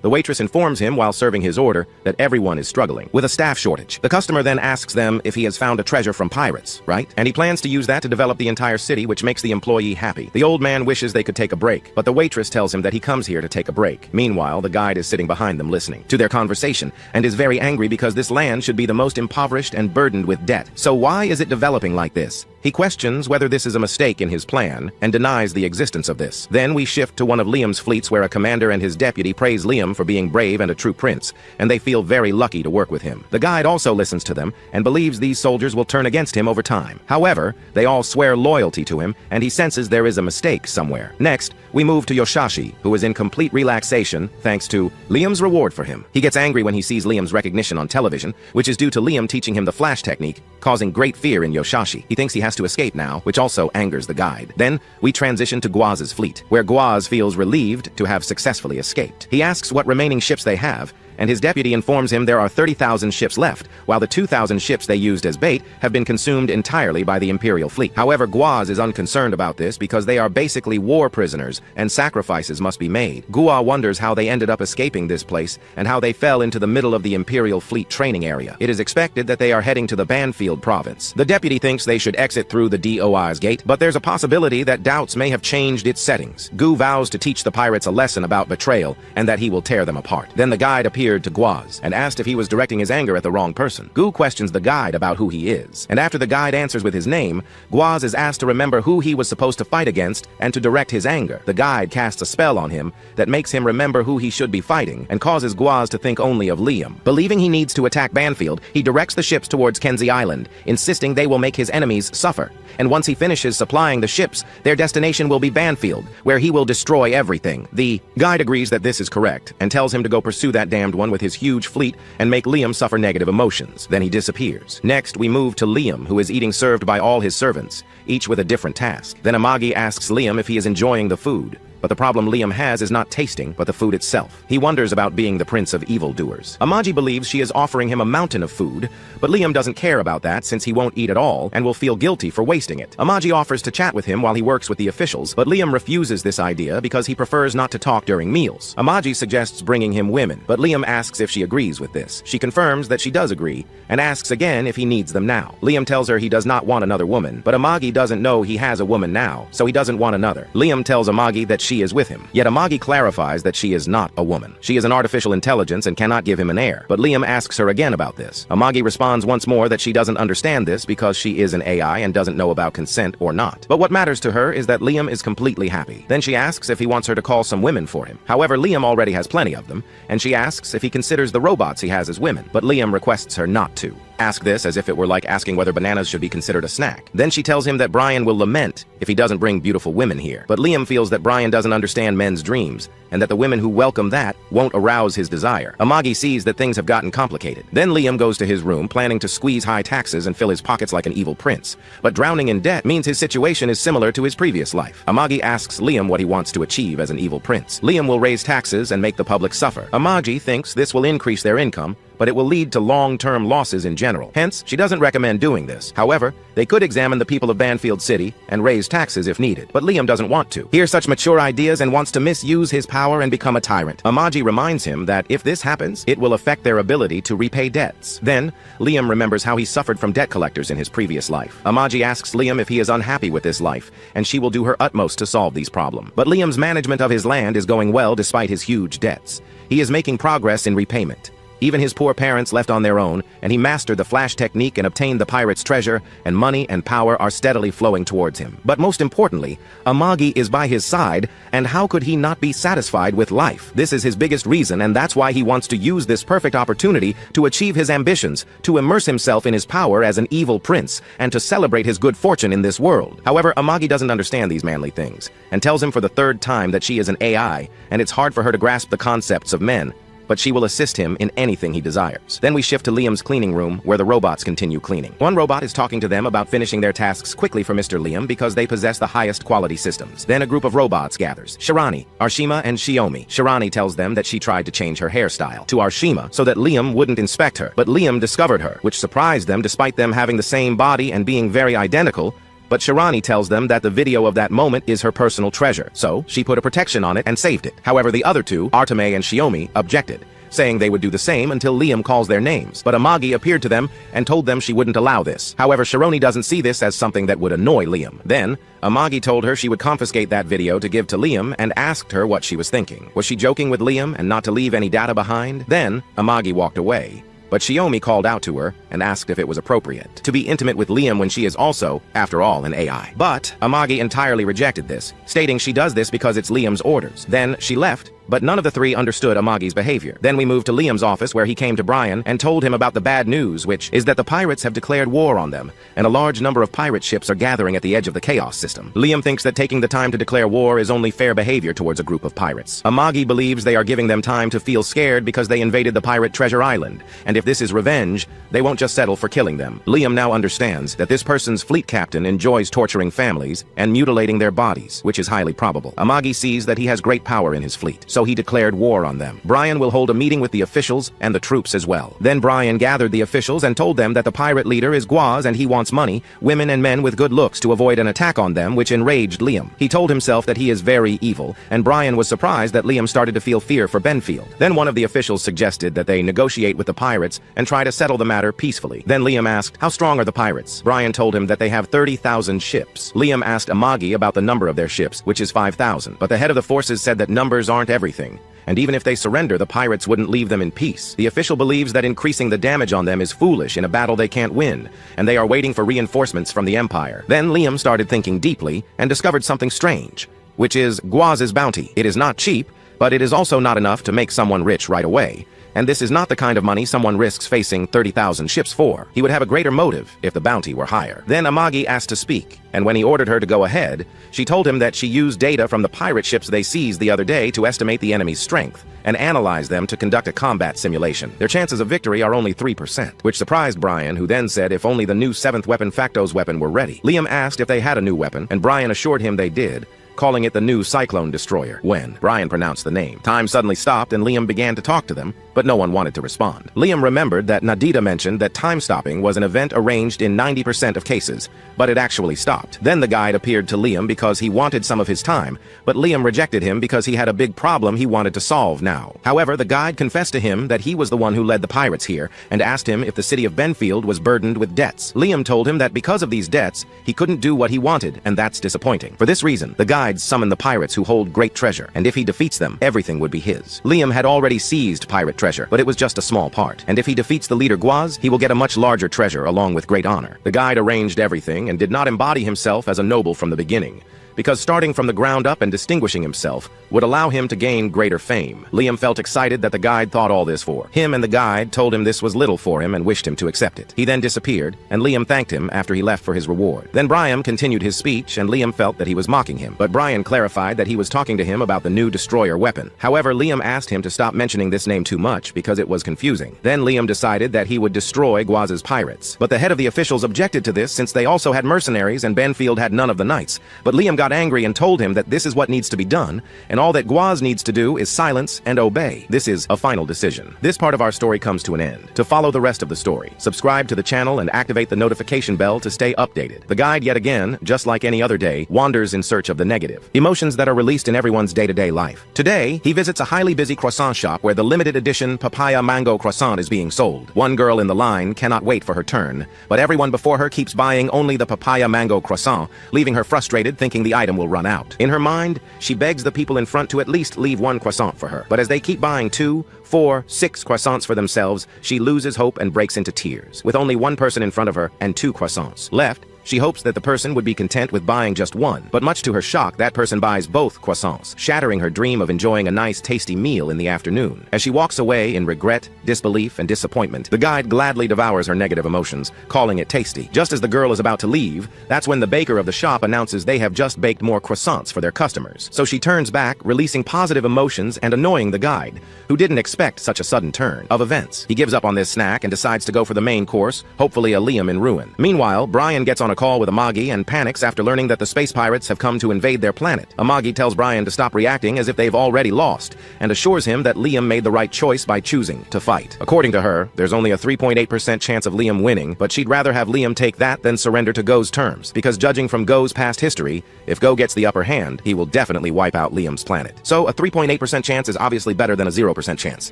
The waitress informs him while serving his order that everyone is struggling with a staff shortage. The customer then asks them if he has found a treasure from pirates, right? And he plans to use that to develop the entire city, which makes the employee happy. The old man wishes they could take a break, but the waitress tells him that he comes here to take a break. Meanwhile, the guide is sitting behind them listening to their conversation and is very angry because this land should be the most impoverished and burdened with debt. So why is it developing like this? He questions whether this is a mistake in his plan and denies the existence of this. Then we shift to one of Liam's fleets where a commander and his deputy praise Liam for being brave and a true prince, and they feel very lucky to work with him. The guide also listens to them and believes these soldiers will turn against him over time. However, they all swear loyalty to him and he senses there is a mistake somewhere. Next, we move to Yoshashi, who is in complete relaxation thanks to Liam's reward for him. He gets angry when he sees Liam's recognition on television, which is due to Liam teaching him the flash technique, causing great fear in Yoshashi. He thinks he has to escape now, which also angers the guide. Then, we transition to Guaz's fleet, where Guaz feels relieved to have successfully escaped. He asks what remaining ships they have, and his deputy informs him there are 30,000 ships left, while the 2,000 ships they used as bait have been consumed entirely by the Imperial fleet. However, Guaz is unconcerned about this because they are basically war prisoners, and sacrifices must be made. Guaz wonders how they ended up escaping this place, and how they fell into the middle of the Imperial fleet training area. It is expected that they are heading to the Banfield province. The deputy thinks they should exit through the DOI's gate, but there's a possibility that doubts may have changed its settings. Gu vows to teach the pirates a lesson about betrayal, and that he will tear them apart. Then the guide appears to Guaz and asked if he was directing his anger at the wrong person. Gu questions the guide about who he is, and after the guide answers with his name, Guaz is asked to remember who he was supposed to fight against and to direct his anger. The guide casts a spell on him that makes him remember who he should be fighting and causes Guaz to think only of Liam. Believing he needs to attack Banfield, he directs the ships towards Kenzie Island, insisting they will make his enemies suffer. And once he finishes supplying the ships, their destination will be Banfield, where he will destroy everything. The guide agrees that this is correct and tells him to go pursue that damned one with his huge fleet and make Liam suffer negative emotions. Then he disappears. Next, we move to Liam, who is eating served by all his servants, each with a different task. Then Amagi asks Liam if he is enjoying the food. But the problem Liam has is not tasting, but the food itself. He wonders about being the prince of evildoers. Amaji believes she is offering him a mountain of food, but Liam doesn't care about that since he won't eat at all and will feel guilty for wasting it. Amaji offers to chat with him while he works with the officials, but Liam refuses this idea because he prefers not to talk during meals. Amaji suggests bringing him women, but Liam asks if she agrees with this. She confirms that she does agree, and asks again if he needs them now. Liam tells her he does not want another woman, but Amagi doesn't know he has a woman now, so he doesn't want another. Liam tells Amagi that she is with him, yet Amagi clarifies that she is not a woman. She is an artificial intelligence and cannot give him an heir, but Liam asks her again about this. Amagi responds once more that she doesn't understand this because she is an AI and doesn't know about consent or not. But what matters to her is that Liam is completely happy. Then she asks if he wants her to call some women for him. However, Liam already has plenty of them, and she asks if he considers the robots he has as women, but Liam requests her not to. Ask this as if it were like asking whether bananas should be considered a snack. Then she tells him that Brian will lament if he doesn't bring beautiful women here. But Liam feels that Brian doesn't understand men's dreams, and that the women who welcome that won't arouse his desire. Amagi sees that things have gotten complicated. Then Liam goes to his room, planning to squeeze high taxes and fill his pockets like an evil prince. But drowning in debt means his situation is similar to his previous life. Amagi asks Liam what he wants to achieve as an evil prince. Liam will raise taxes and make the public suffer. Amagi thinks this will increase their income, but it will lead to long-term losses in general. Hence, she doesn't recommend doing this. However, they could examine the people of Banfield City and raise taxes if needed. But Liam doesn't want to hear such mature ideas and wants to misuse his power and become a tyrant. Amagi reminds him that if this happens, it will affect their ability to repay debts. Then, Liam remembers how he suffered from debt collectors in his previous life. Amagi asks Liam if he is unhappy with this life, and she will do her utmost to solve these problems. But Liam's management of his land is going well despite his huge debts. He is making progress in repayment. Even his poor parents left on their own, and he mastered the flash technique and obtained the pirate's treasure, and money and power are steadily flowing towards him. But most importantly, Amagi is by his side, and how could he not be satisfied with life? This is his biggest reason, and that's why he wants to use this perfect opportunity to achieve his ambitions, to immerse himself in his power as an evil prince, and to celebrate his good fortune in this world. However, Amagi doesn't understand these manly things, and tells him for the third time that she is an AI, and it's hard for her to grasp the concepts of men, but she will assist him in anything he desires. Then we shift to Liam's cleaning room, where the robots continue cleaning. One robot is talking to them about finishing their tasks quickly for Mr. Liam because they possess the highest quality systems. Then a group of robots gathers. Shirani, Arshima, and Shiomi. Shirani tells them that she tried to change her hairstyle to Arshima so that Liam wouldn't inspect her, but Liam discovered her, which surprised them despite them having the same body and being very identical. But Shirani tells them that the video of that moment is her personal treasure, so she put a protection on it and saved it. However, the other two, Artame and Shiomi, objected, saying they would do the same until Liam calls their names. But Amagi appeared to them and told them she wouldn't allow this. However, Shironi doesn't see this as something that would annoy Liam. Then, Amagi told her she would confiscate that video to give to Liam and asked her what she was thinking. Was she joking with Liam and not to leave any data behind? Then, Amagi walked away. But Shiomi called out to her and asked if it was appropriate to be intimate with Liam when she is also, after all, an AI. But Amagi entirely rejected this, stating she does this because it's Liam's orders. Then she left, but none of the three understood Amagi's behavior. Then we moved to Liam's office, where he came to Brian and told him about the bad news, which is that the pirates have declared war on them, and a large number of pirate ships are gathering at the edge of the chaos system. Liam thinks that taking the time to declare war is only fair behavior towards a group of pirates. Amagi believes they are giving them time to feel scared because they invaded the pirate treasure island, and if this is revenge, they won't just settle for killing them. Liam now understands that this person's fleet captain enjoys torturing families and mutilating their bodies, which is highly probable. Amagi sees that he has great power in his fleet, so he declared war on them. Brian will hold a meeting with the officials and the troops as well. Then Brian gathered the officials and told them that the pirate leader is Guaz and he wants money, women and men with good looks to avoid an attack on them, which enraged Liam. He told himself that he is very evil, and Brian was surprised that Liam started to feel fear for Benfield. Then one of the officials suggested that they negotiate with the pirates and try to settle the matter peacefully. Then Liam asked, how strong are the pirates? Brian told him that they have 30,000 ships. Liam asked Amagi about the number of their ships, which is 5,000. But the head of the forces said that numbers aren't everything, and even if they surrender, the pirates wouldn't leave them in peace. The official believes that increasing the damage on them is foolish in a battle they can't win, and they are waiting for reinforcements from the Empire. Then Liam started thinking deeply and discovered something strange, which is Guaz's bounty. It is not cheap, but it is also not enough to make someone rich right away. And this is not the kind of money someone risks facing 30,000 ships for. He would have a greater motive if the bounty were higher. Then Amagi asked to speak, and when he ordered her to go ahead, she told him that she used data from the pirate ships they seized the other day to estimate the enemy's strength and analyze them to conduct a combat simulation. Their chances of victory are only 3%, which surprised Brian, who then said if only the new 7th weapon Facto's weapon were ready. Liam asked if they had a new weapon, and Brian assured him they did, calling it the new Cyclone Destroyer. When Brian pronounced the name, time suddenly stopped and Liam began to talk to them, but no one wanted to respond. Liam remembered that Nadita mentioned that time stopping was an event arranged in 90% of cases, but it actually stopped. Then the guide appeared to Liam because he wanted some of his time, but Liam rejected him because he had a big problem he wanted to solve now. However, the guide confessed to him that he was the one who led the pirates here and asked him if the city of Benfield was burdened with debts. Liam told him that because of these debts, he couldn't do what he wanted, and that's disappointing. For this reason, the guide summon the pirates who hold great treasure, and if he defeats them, everything would be his. Liam had already seized pirate treasure, but it was just a small part, and if he defeats the leader Guaz, he will get a much larger treasure along with great honor. The guide arranged everything and did not embody himself as a noble from the beginning, because starting from the ground up and distinguishing himself would allow him to gain greater fame. Liam felt excited that the guide thought all this for him, and the guide told him this was little for him and wished him to accept it. He then disappeared, and Liam thanked him after he left for his reward. Then Brian continued his speech, and Liam felt that he was mocking him, but Brian clarified that he was talking to him about the new destroyer weapon. However, Liam asked him to stop mentioning this name too much because it was confusing. Then Liam decided that he would destroy Guaz's pirates. But the head of the officials objected to this since they also had mercenaries and Benfield had none of the knights. But Liam got angry and told him that this is what needs to be done, and all that Guaz needs to do is silence and obey. This is a final decision. This part of our story comes to an end. To follow the rest of the story, subscribe to the channel and activate the notification bell to stay updated. The guide, yet again, just like any other day, wanders in search of the negative emotions that are released in everyone's day-to-day life. Today, he visits a highly busy croissant shop where the limited edition papaya mango croissant is being sold. One girl in the line cannot wait for her turn, but everyone before her keeps buying only the papaya mango croissant, leaving her frustrated, thinking the item will run out. In her mind, she begs the people in front to at least leave one croissant for her. But as they keep buying 2, 4, 6 croissants for themselves, she loses hope and breaks into tears. With only one person in front of her and 2 croissants left, she hopes that the person would be content with buying just one, but much to her shock, that person buys both croissants, shattering her dream of enjoying a nice, tasty meal in the afternoon. As she walks away in regret, disbelief, and disappointment, the guide gladly devours her negative emotions, calling it tasty. Just as the girl is about to leave, that's when the baker of the shop announces they have just baked more croissants for their customers. So she turns back, releasing positive emotions and annoying the guide, who didn't expect such a sudden turn of events. He gives up on this snack and decides to go for the main course, hopefully a Liam in ruin. Meanwhile, Brian gets on a call with Amagi and panics after learning that the space pirates have come to invade their planet. Amagi tells Brian to stop reacting as if they've already lost, and assures him that Liam made the right choice by choosing to fight. According to her, there's only a 3.8% chance of Liam winning, but she'd rather have Liam take that than surrender to Go's terms, because judging from Go's past history, if Go gets the upper hand, he will definitely wipe out Liam's planet. So a 3.8% chance is obviously better than a 0% chance.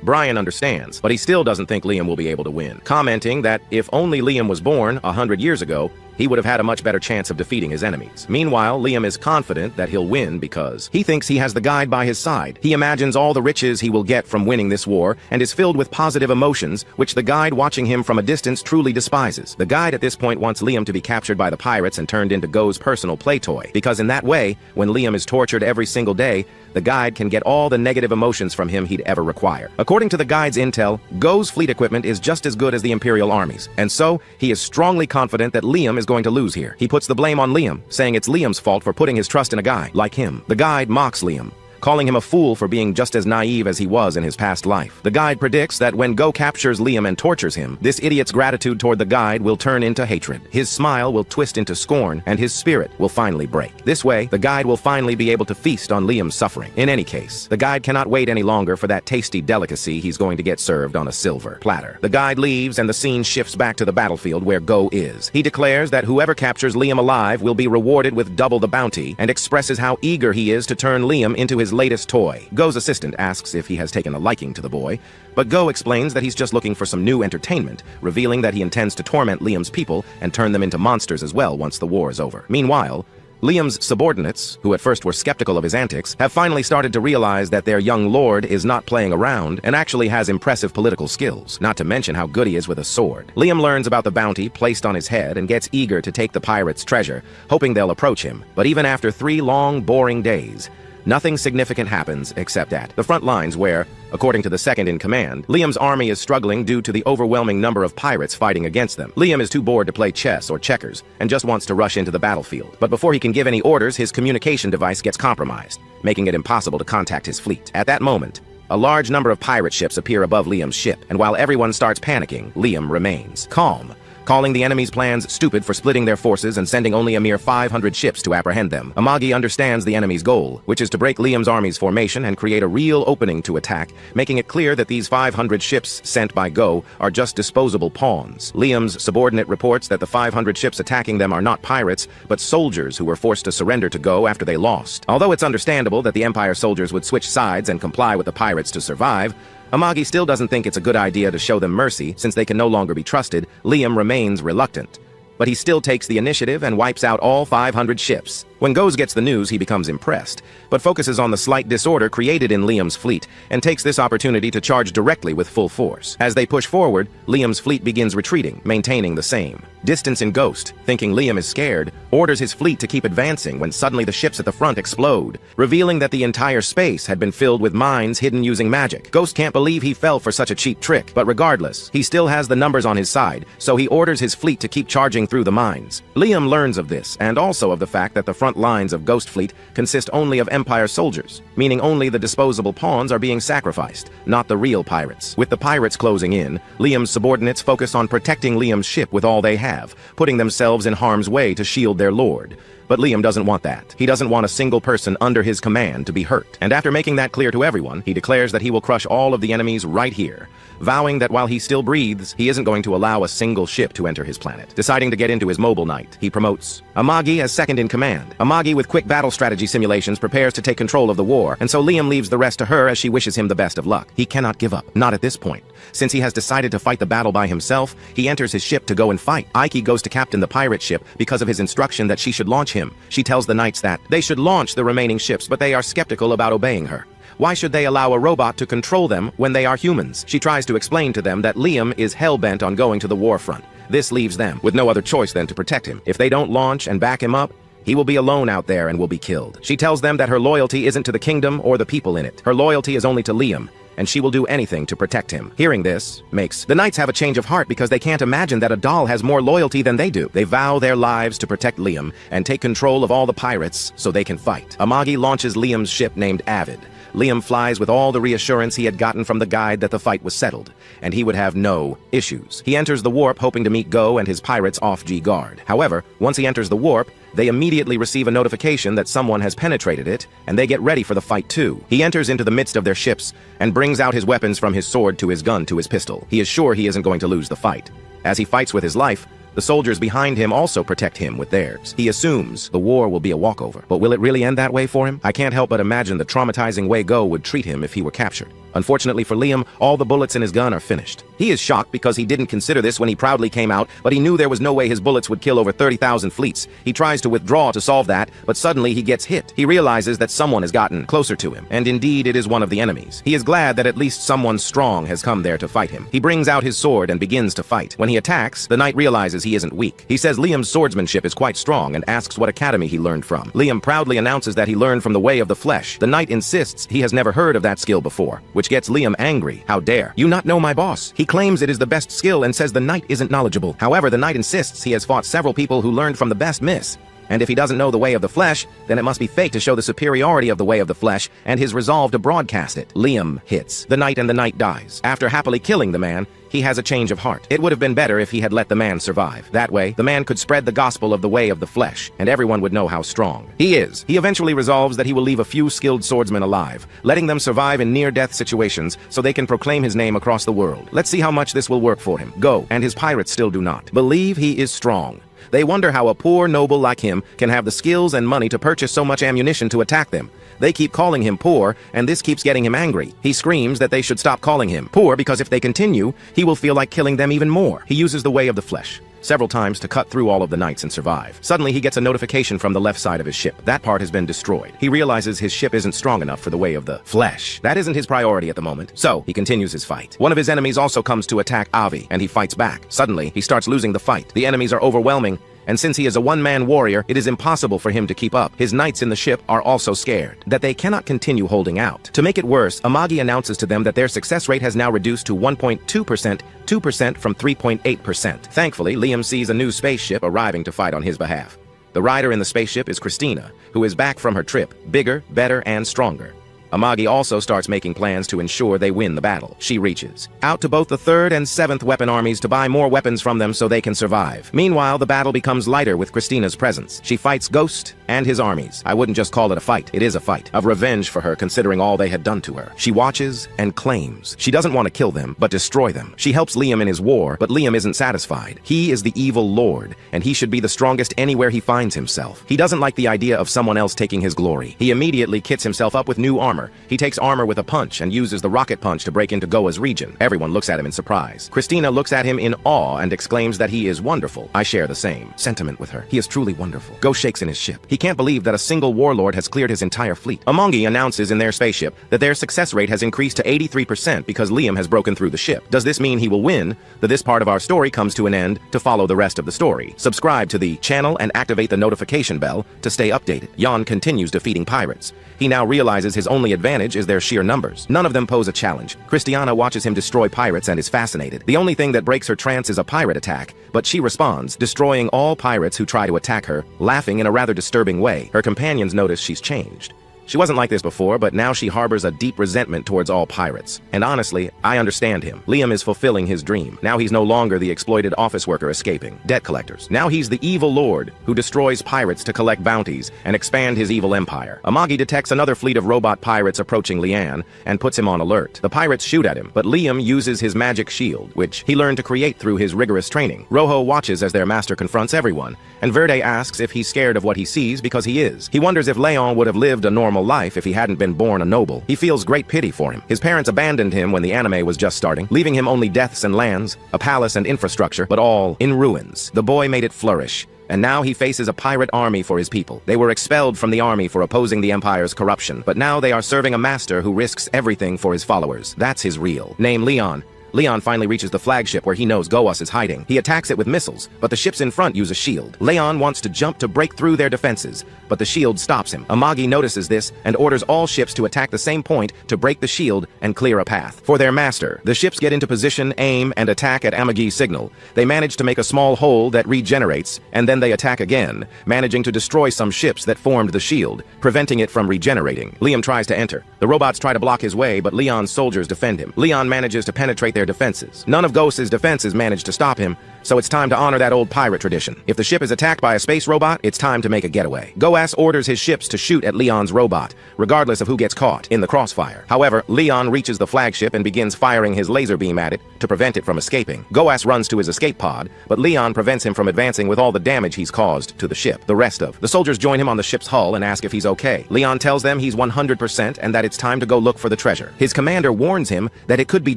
Brian understands, but he still doesn't think Liam will be able to win, commenting that if only Liam was born 100 years ago, he would have had a much better chance of defeating his enemies. Meanwhile, Liam is confident that he'll win because he thinks he has the guide by his side. He imagines all the riches he will get from winning this war and is filled with positive emotions, which the guide watching him from a distance truly despises. The guide at this point wants Liam to be captured by the pirates and turned into Go's personal play toy, because in that way, when Liam is tortured every single day, the guide can get all the negative emotions from him he'd ever require. According to the guide's intel, Go's fleet equipment is just as good as the Imperial armies, and so he is strongly confident that Liam is going to lose here. He puts the blame on Liam, saying it's Liam's fault for putting his trust in a guy like him. The guide mocks Liam, calling him a fool for being just as naive as he was in his past life. The guide predicts that when Go captures Liam and tortures him, this idiot's gratitude toward the guide will turn into hatred. His smile will twist into scorn, and his spirit will finally break. This way, the guide will finally be able to feast on Liam's suffering. In any case, the guide cannot wait any longer for that tasty delicacy he's going to get served on a silver platter. The guide leaves, and the scene shifts back to the battlefield where Go is. He declares that whoever captures Liam alive will be rewarded with double the bounty, and expresses how eager he is to turn Liam into his latest toy. Go's assistant asks if he has taken a liking to the boy, but Go explains that he's just looking for some new entertainment, revealing that he intends to torment Liam's people and turn them into monsters as well once the war is over. Meanwhile, Liam's subordinates, who at first were skeptical of his antics, have finally started to realize that their young lord is not playing around and actually has impressive political skills, not to mention how good he is with a sword. Liam learns about the bounty placed on his head and gets eager to take the pirates' treasure, hoping they'll approach him. But even after 3 long, boring days, nothing significant happens except at the front lines where, according to the second-in-command, Liam's army is struggling due to the overwhelming number of pirates fighting against them. Liam is too bored to play chess or checkers and just wants to rush into the battlefield. But before he can give any orders, his communication device gets compromised, making it impossible to contact his fleet. At that moment, a large number of pirate ships appear above Liam's ship, and while everyone starts panicking, Liam remains calm, calling the enemy's plans stupid for splitting their forces and sending only a mere 500 ships to apprehend them. Amagi understands the enemy's goal, which is to break Liam's army's formation and create a real opening to attack, making it clear that these 500 ships sent by Go are just disposable pawns. Liam's subordinate reports that the 500 ships attacking them are not pirates, but soldiers who were forced to surrender to Go after they lost. Although it's understandable that the Empire soldiers would switch sides and comply with the pirates to survive, Amagi still doesn't think it's a good idea to show them mercy since they can no longer be trusted. Liam remains reluctant, but he still takes the initiative and wipes out all 500 ships. When Goes gets the news, he becomes impressed, but focuses on the slight disorder created in Liam's fleet and takes this opportunity to charge directly with full force. As they push forward, Liam's fleet begins retreating, maintaining the same distance. In Ghost, thinking Liam is scared, orders his fleet to keep advancing when suddenly the ships at the front explode, revealing that the entire space had been filled with mines hidden using magic. Ghost can't believe he fell for such a cheap trick, but regardless, he still has the numbers on his side, so he orders his fleet to keep charging through the mines. Liam learns of this, and also of the fact that the front lines of Ghost fleet consist only of Empire soldiers, meaning only the disposable pawns are being sacrificed, not the real pirates. With the pirates closing in, Liam's subordinates focus on protecting Liam's ship with all they have, putting themselves in harm's way to shield their lord. But Liam doesn't want that. He doesn't want a single person under his command to be hurt. And after making that clear to everyone, he declares that he will crush all of the enemies right here, vowing that while he still breathes, he isn't going to allow a single ship to enter his planet. Deciding to get into his mobile knight, he promotes Amagi as second in command. Amagi, with quick battle strategy simulations, prepares to take control of the war, and so Liam leaves the rest to her as she wishes him the best of luck. He cannot give up, not at this point. Since he has decided to fight the battle by himself, he enters his ship to go and fight. Aiki goes to captain the pirate ship because of his instruction that she should launch him. She tells the knights that they should launch the remaining ships, but they are skeptical about obeying her. Why should they allow a robot to control them when they are humans? She tries to explain to them that Liam is hell-bent on going to the war front. This leaves them with no other choice than to protect him. If they don't launch and back him up, he will be alone out there and will be killed. She tells them that her loyalty isn't to the kingdom or the people in it. Her loyalty is only to Liam, and she will do anything to protect him. Hearing this makes the knights have a change of heart because they can't imagine that a doll has more loyalty than they do. They vow their lives to protect Liam and take control of all the pirates so they can fight. Amagi launches Liam's ship named Avid. Liam flies with all the reassurance he had gotten from the guide that the fight was settled, and he would have no issues. He enters the warp hoping to meet Go and his pirates off G-guard. However, once he enters the warp, they immediately receive a notification that someone has penetrated it, and they get ready for the fight too. He enters into the midst of their ships and brings out his weapons from his sword to his gun to his pistol. He is sure he isn't going to lose the fight. As he fights with his life, the soldiers behind him also protect him with theirs. He assumes the war will be a walkover. But will it really end that way for him? I can't help but imagine the traumatizing way Go would treat him if he were captured. Unfortunately for Liam, all the bullets in his gun are finished. He is shocked because he didn't consider this when he proudly came out, but he knew there was no way his bullets would kill over 30,000 fleets. He tries to withdraw to solve that, but suddenly he gets hit. He realizes that someone has gotten closer to him, and indeed it is one of the enemies. He is glad that at least someone strong has come there to fight him. He brings out his sword and begins to fight. When he attacks, the knight realizes he isn't weak. He says Liam's swordsmanship is quite strong and asks what academy he learned from. Liam proudly announces that he learned from the way of the flesh. The knight insists he has never heard of that skill before, which gets Liam angry. How dare you not know my boss? He claims it is the best skill and says the knight isn't knowledgeable. However, the knight insists he has fought several people who learned from the best miss. And if he doesn't know the way of the flesh, then it must be fake to show the superiority of the way of the flesh and his resolve to broadcast it. Liam hits the knight and the knight dies. After happily killing the man, he has a change of heart. It would have been better if he had let the man survive. That way, the man could spread the gospel of the way of the flesh, and everyone would know how strong he is. He eventually resolves that he will leave a few skilled swordsmen alive, letting them survive in near-death situations so they can proclaim his name across the world. Let's see how much this will work for him. Go, and his pirates still do not believe he is strong. They wonder how a poor noble like him can have the skills and money to purchase so much ammunition to attack them. They keep calling him poor, and this keeps getting him angry. He screams that they should stop calling him poor because if they continue, he will feel like killing them even more. He uses the way of the flesh several times to cut through all of the knights and survive. Suddenly, he gets a notification from the left side of his ship. That part has been destroyed. He realizes his ship isn't strong enough for the way of the flesh. That isn't his priority at the moment, so he continues his fight. One of his enemies also comes to attack Avi, and he fights back. Suddenly, he starts losing the fight. The enemies are overwhelming, and since he is a one-man warrior, it is impossible for him to keep up. His knights in the ship are also scared that they cannot continue holding out. To make it worse, Amagi announces to them that their success rate has now reduced to 1.2%, 2% from 3.8%. Thankfully, Liam sees a new spaceship arriving to fight on his behalf. The rider in the spaceship is Christina, who is back from her trip, bigger, better, and stronger. Amagi also starts making plans to ensure they win the battle. She reaches out to both the 3rd and 7th weapon armies to buy more weapons from them so they can survive. Meanwhile, the battle becomes lighter with Christina's presence. She fights Ghost and his armies. I wouldn't just call it a fight. It is a fight of revenge for her, considering all they had done to her. She watches and claims. She doesn't want to kill them, but destroy them. She helps Liam in his war, but Liam isn't satisfied. He is the evil lord, and he should be the strongest anywhere he finds himself. He doesn't like the idea of someone else taking his glory. He immediately kits himself up with new armor armor. He takes armor with a punch and uses the rocket punch to break into Goa's region. Everyone looks at him in surprise. Christina looks at him in awe and exclaims that he is wonderful. I share the same sentiment with her. He is truly wonderful. Go shakes in his ship. He can't believe that a single warlord has cleared his entire fleet. Amongi announces in their spaceship that their success rate has increased to 83% because Liam has broken through the ship. Does this mean he will win? This part of our story comes to an end. To follow the rest of the story, subscribe to the channel and activate the notification bell to stay updated. Jan continues defeating pirates. He now realizes his only advantage is their sheer numbers. None of them pose a challenge. Christiana watches him destroy pirates and is fascinated. The only thing that breaks her trance is a pirate attack, but she responds, destroying all pirates who try to attack her, laughing in a rather disturbing way. Her companions notice she's changed. She wasn't like this before, but now she harbors a deep resentment towards all pirates. And honestly, I understand him. Liam is fulfilling his dream. Now he's no longer the exploited office worker escaping debt collectors. Now he's the evil lord who destroys pirates to collect bounties and expand his evil empire. Amagi detects another fleet of robot pirates approaching Lian and puts him on alert. The pirates shoot at him, but Liam uses his magic shield, which he learned to create through his rigorous training. Rojo watches as their master confronts everyone, and Verde asks if he's scared of what he sees because he is. He wonders if Leon would have lived a normal life if he hadn't been born a noble. He feels great pity for him. His parents abandoned him when the anime was just starting, leaving him only deaths and lands, a palace and infrastructure, but all in ruins. The boy made it flourish, and now he faces a pirate army for his people. They were expelled from the army for opposing the Empire's corruption, but now they are serving a master who risks everything for his followers. That's his real name, Leon. Leon finally reaches the flagship where he knows Goas is hiding. He attacks it with missiles, but the ships in front use a shield. Leon wants to jump to break through their defenses, but the shield stops him. Amagi notices this and orders all ships to attack the same point to break the shield and clear a path for their master. The ships get into position, aim, and attack at Amagi's signal. They manage to make a small hole that regenerates, and then they attack again, managing to destroy some ships that formed the shield, preventing it from regenerating. Liam tries to enter. The robots try to block his way, but Leon's soldiers defend him. Leon manages to penetrate their defenses. None of Ghost's defenses manage to stop him, so it's time to honor that old pirate tradition. If the ship is attacked by a space robot, it's time to make a getaway. Goas orders his ships to shoot at Leon's robot, regardless of who gets caught in the crossfire. However, Leon reaches the flagship and begins firing his laser beam at it to prevent it from escaping. Goas runs to his escape pod, but Leon prevents him from advancing with all the damage he's caused to the ship. The rest of the soldiers join him on the ship's hull and ask if he's okay. Leon tells them he's 100% and that it's time to go look for the treasure. His commander warns him that it could be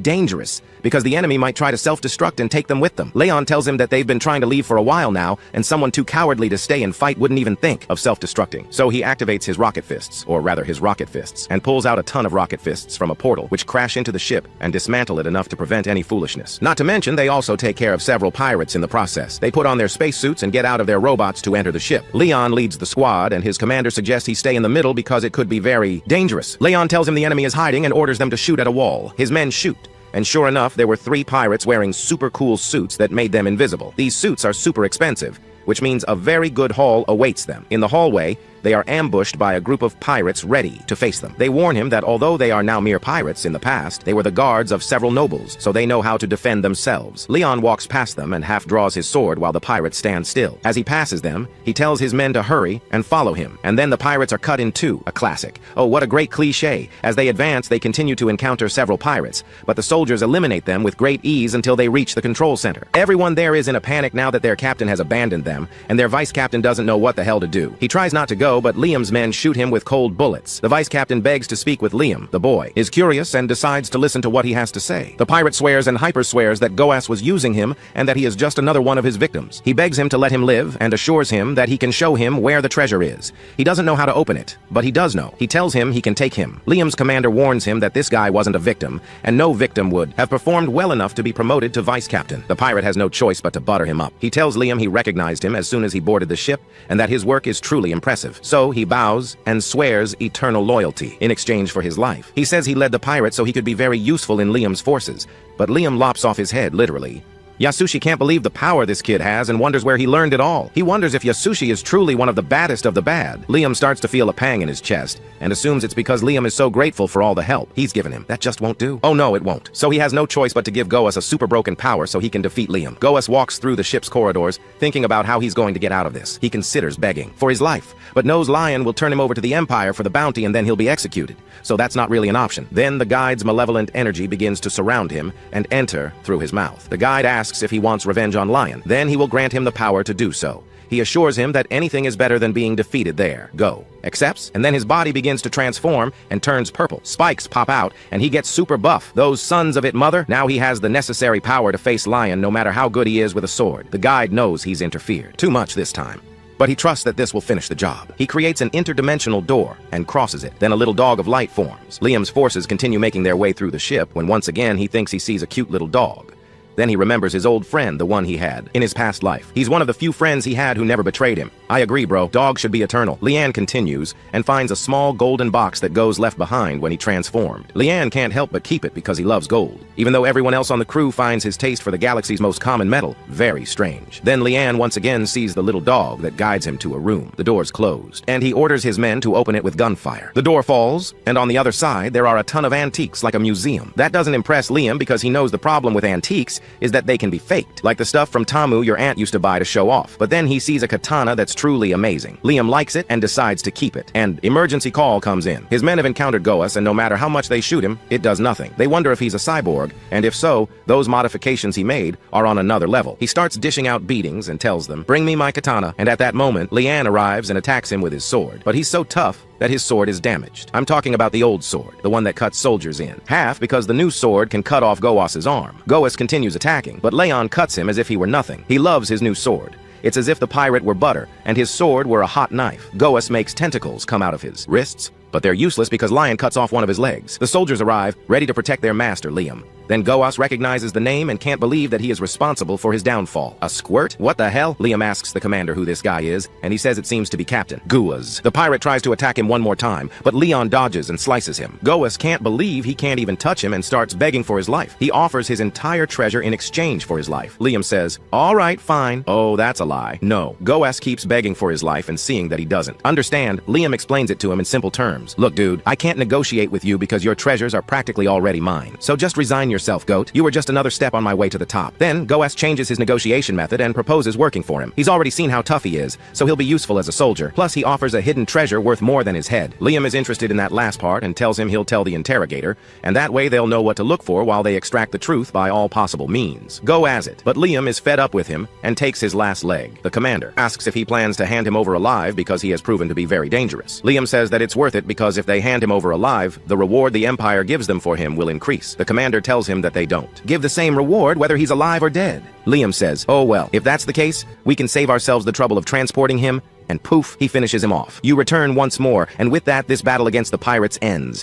dangerous because the enemy might try to self-destruct and take them with them. Leon tells him that they've been trying to leave for a while now, and someone too cowardly to stay and fight wouldn't even think of self-destructing. So he activates his rocket fists, or rather his rocket fists, and pulls out a ton of rocket fists from a portal, which crash into the ship and dismantle it enough to prevent any foolishness. Not to mention, they also take care of several pirates in the process. They put on their spacesuits and get out of their robots to enter the ship. Leon leads the squad, and his commander suggests he stay in the middle because it could be very dangerous. Leon tells him the enemy is hiding and orders them to shoot at a wall. His men shoot. And sure enough, there were 3 pirates wearing super cool suits that made them invisible. These suits are super expensive, which means a very good haul awaits them. In the hallway, they are ambushed by a group of pirates ready to face them. They warn him that although they are now mere pirates, in the past, they were the guards of several nobles, so they know how to defend themselves. Leon walks past them and half draws his sword while the pirates stand still. As he passes them, he tells his men to hurry and follow him, and then the pirates are cut in two, a classic. Oh, what a great cliche. As they advance, they continue to encounter several pirates, but the soldiers eliminate them with great ease until they reach the control center. Everyone there is in a panic now that their captain has abandoned them, and their vice captain doesn't know what the hell to do. He tries not to go, but Liam's men shoot him with cold bullets. The vice captain begs to speak with Liam. The boy is curious and decides to listen to what he has to say. The pirate swears and hyper swears that Goas was using him and that he is just another one of his victims. He begs him to let him live and assures him that he can show him where the treasure is. He doesn't know how to open it, but he does know. He tells him he can take him. Liam's commander warns him that this guy wasn't a victim, and no victim would have performed well enough to be promoted to vice captain. The pirate has no choice but to butter him up. He tells Liam he recognized him as soon as he boarded the ship and that his work is truly impressive. So he bows and swears eternal loyalty in exchange for his life. He says he led the pirates so he could be very useful in Liam's forces, but Liam lops off his head literally. Yasushi can't believe the power this kid has and wonders where he learned it all. He wonders if Yasushi is truly one of the baddest of the bad. Liam starts to feel a pang in his chest and assumes it's because Liam is so grateful for all the help he's given him. That just won't do. Oh no, it won't. So he has no choice but to give Goas a super broken power so he can defeat Liam. Goas walks through the ship's corridors, thinking about how he's going to get out of this. He considers begging for his life, but knows Lion will turn him over to the Empire for the bounty and then he'll be executed. So that's not really an option. Then the guide's malevolent energy begins to surround him and enter through his mouth. The guide asks if he wants revenge on Lion. Then he will grant him the power to do so. He assures him that anything is better than being defeated there. Go. Accepts, and then his body begins to transform and turns purple. Spikes pop out, and he gets super buff. Those sons of it, mother. Now he has the necessary power to face Lion no matter how good he is with a sword. The guide knows he's interfered. Too much this time. But he trusts that this will finish the job. He creates an interdimensional door and crosses it. Then a little dog of light forms. Liam's forces continue making their way through the ship when once again he thinks he sees a cute little dog. Then he remembers his old friend, the one he had in his past life. He's one of the few friends he had who never betrayed him. I agree, bro. Dogs should be eternal. Leanne continues and finds a small golden box that goes left behind when he transformed. Leanne can't help but keep it because he loves gold, even though everyone else on the crew finds his taste for the galaxy's most common metal very strange. Then Leanne once again sees the little dog that guides him to a room. The door's closed, and he orders his men to open it with gunfire. The door falls, and on the other side there are a ton of antiques like a museum. That doesn't impress Liam because he knows the problem with antiques is that they can be faked, like the stuff from Tamu your aunt used to buy to show off. But then he sees a katana that's truly amazing. Liam likes it and decides to keep it. And emergency call comes in. His men have encountered Goas, and no matter how much they shoot him, it does nothing. They wonder if he's a cyborg, and if so, those modifications he made are on another level. He starts dishing out beatings and tells them, "Bring me my katana." And at that moment, Leanne arrives and attacks him with his sword. But he's so tough that his sword is damaged. I'm talking about the old sword, the one that cuts soldiers in half because the new sword can cut off Goas's arm. Goas continues attacking, but Leon cuts him as if he were nothing. He loves his new sword. It's as if the pirate were butter and his sword were a hot knife. Goas makes tentacles come out of his wrists, but they're useless because Lion cuts off one of his legs. The soldiers arrive, ready to protect their master, Liam. Then Goas recognizes the name and can't believe that he is responsible for his downfall. A squirt? What the hell? Liam asks the commander who this guy is, and he says it seems to be Captain Goas. The pirate tries to attack him one more time, but Leon dodges and slices him. Goas can't believe he can't even touch him and starts begging for his life. He offers his entire treasure in exchange for his life. Liam says, "All right, fine." Oh, that's a lie. No. Goas keeps begging for his life and seeing that he doesn't understand, Liam explains it to him in simple terms. "Look, dude, I can't negotiate with you because your treasures are practically already mine. So just resign yourself, goat. You were just another step on my way to the top." Then Goas changes his negotiation method and proposes working for him. He's already seen how tough he is, so he'll be useful as a soldier. Plus, he offers a hidden treasure worth more than his head. Liam is interested in that last part and tells him he'll tell the interrogator, and that way they'll know what to look for while they extract the truth by all possible means. Go as it. But Liam is fed up with him and takes his last leg. The commander asks if he plans to hand him over alive because he has proven to be very dangerous. Liam says that it's worth it because if they hand him over alive, the reward the Empire gives them for him will increase. The commander tells him that they don't give the same reward whether he's alive or dead. Liam says, "Oh well, if that's the case, we can save ourselves the trouble of transporting him," and poof, he finishes him off. You return once more, and with that, this battle against the pirates ends.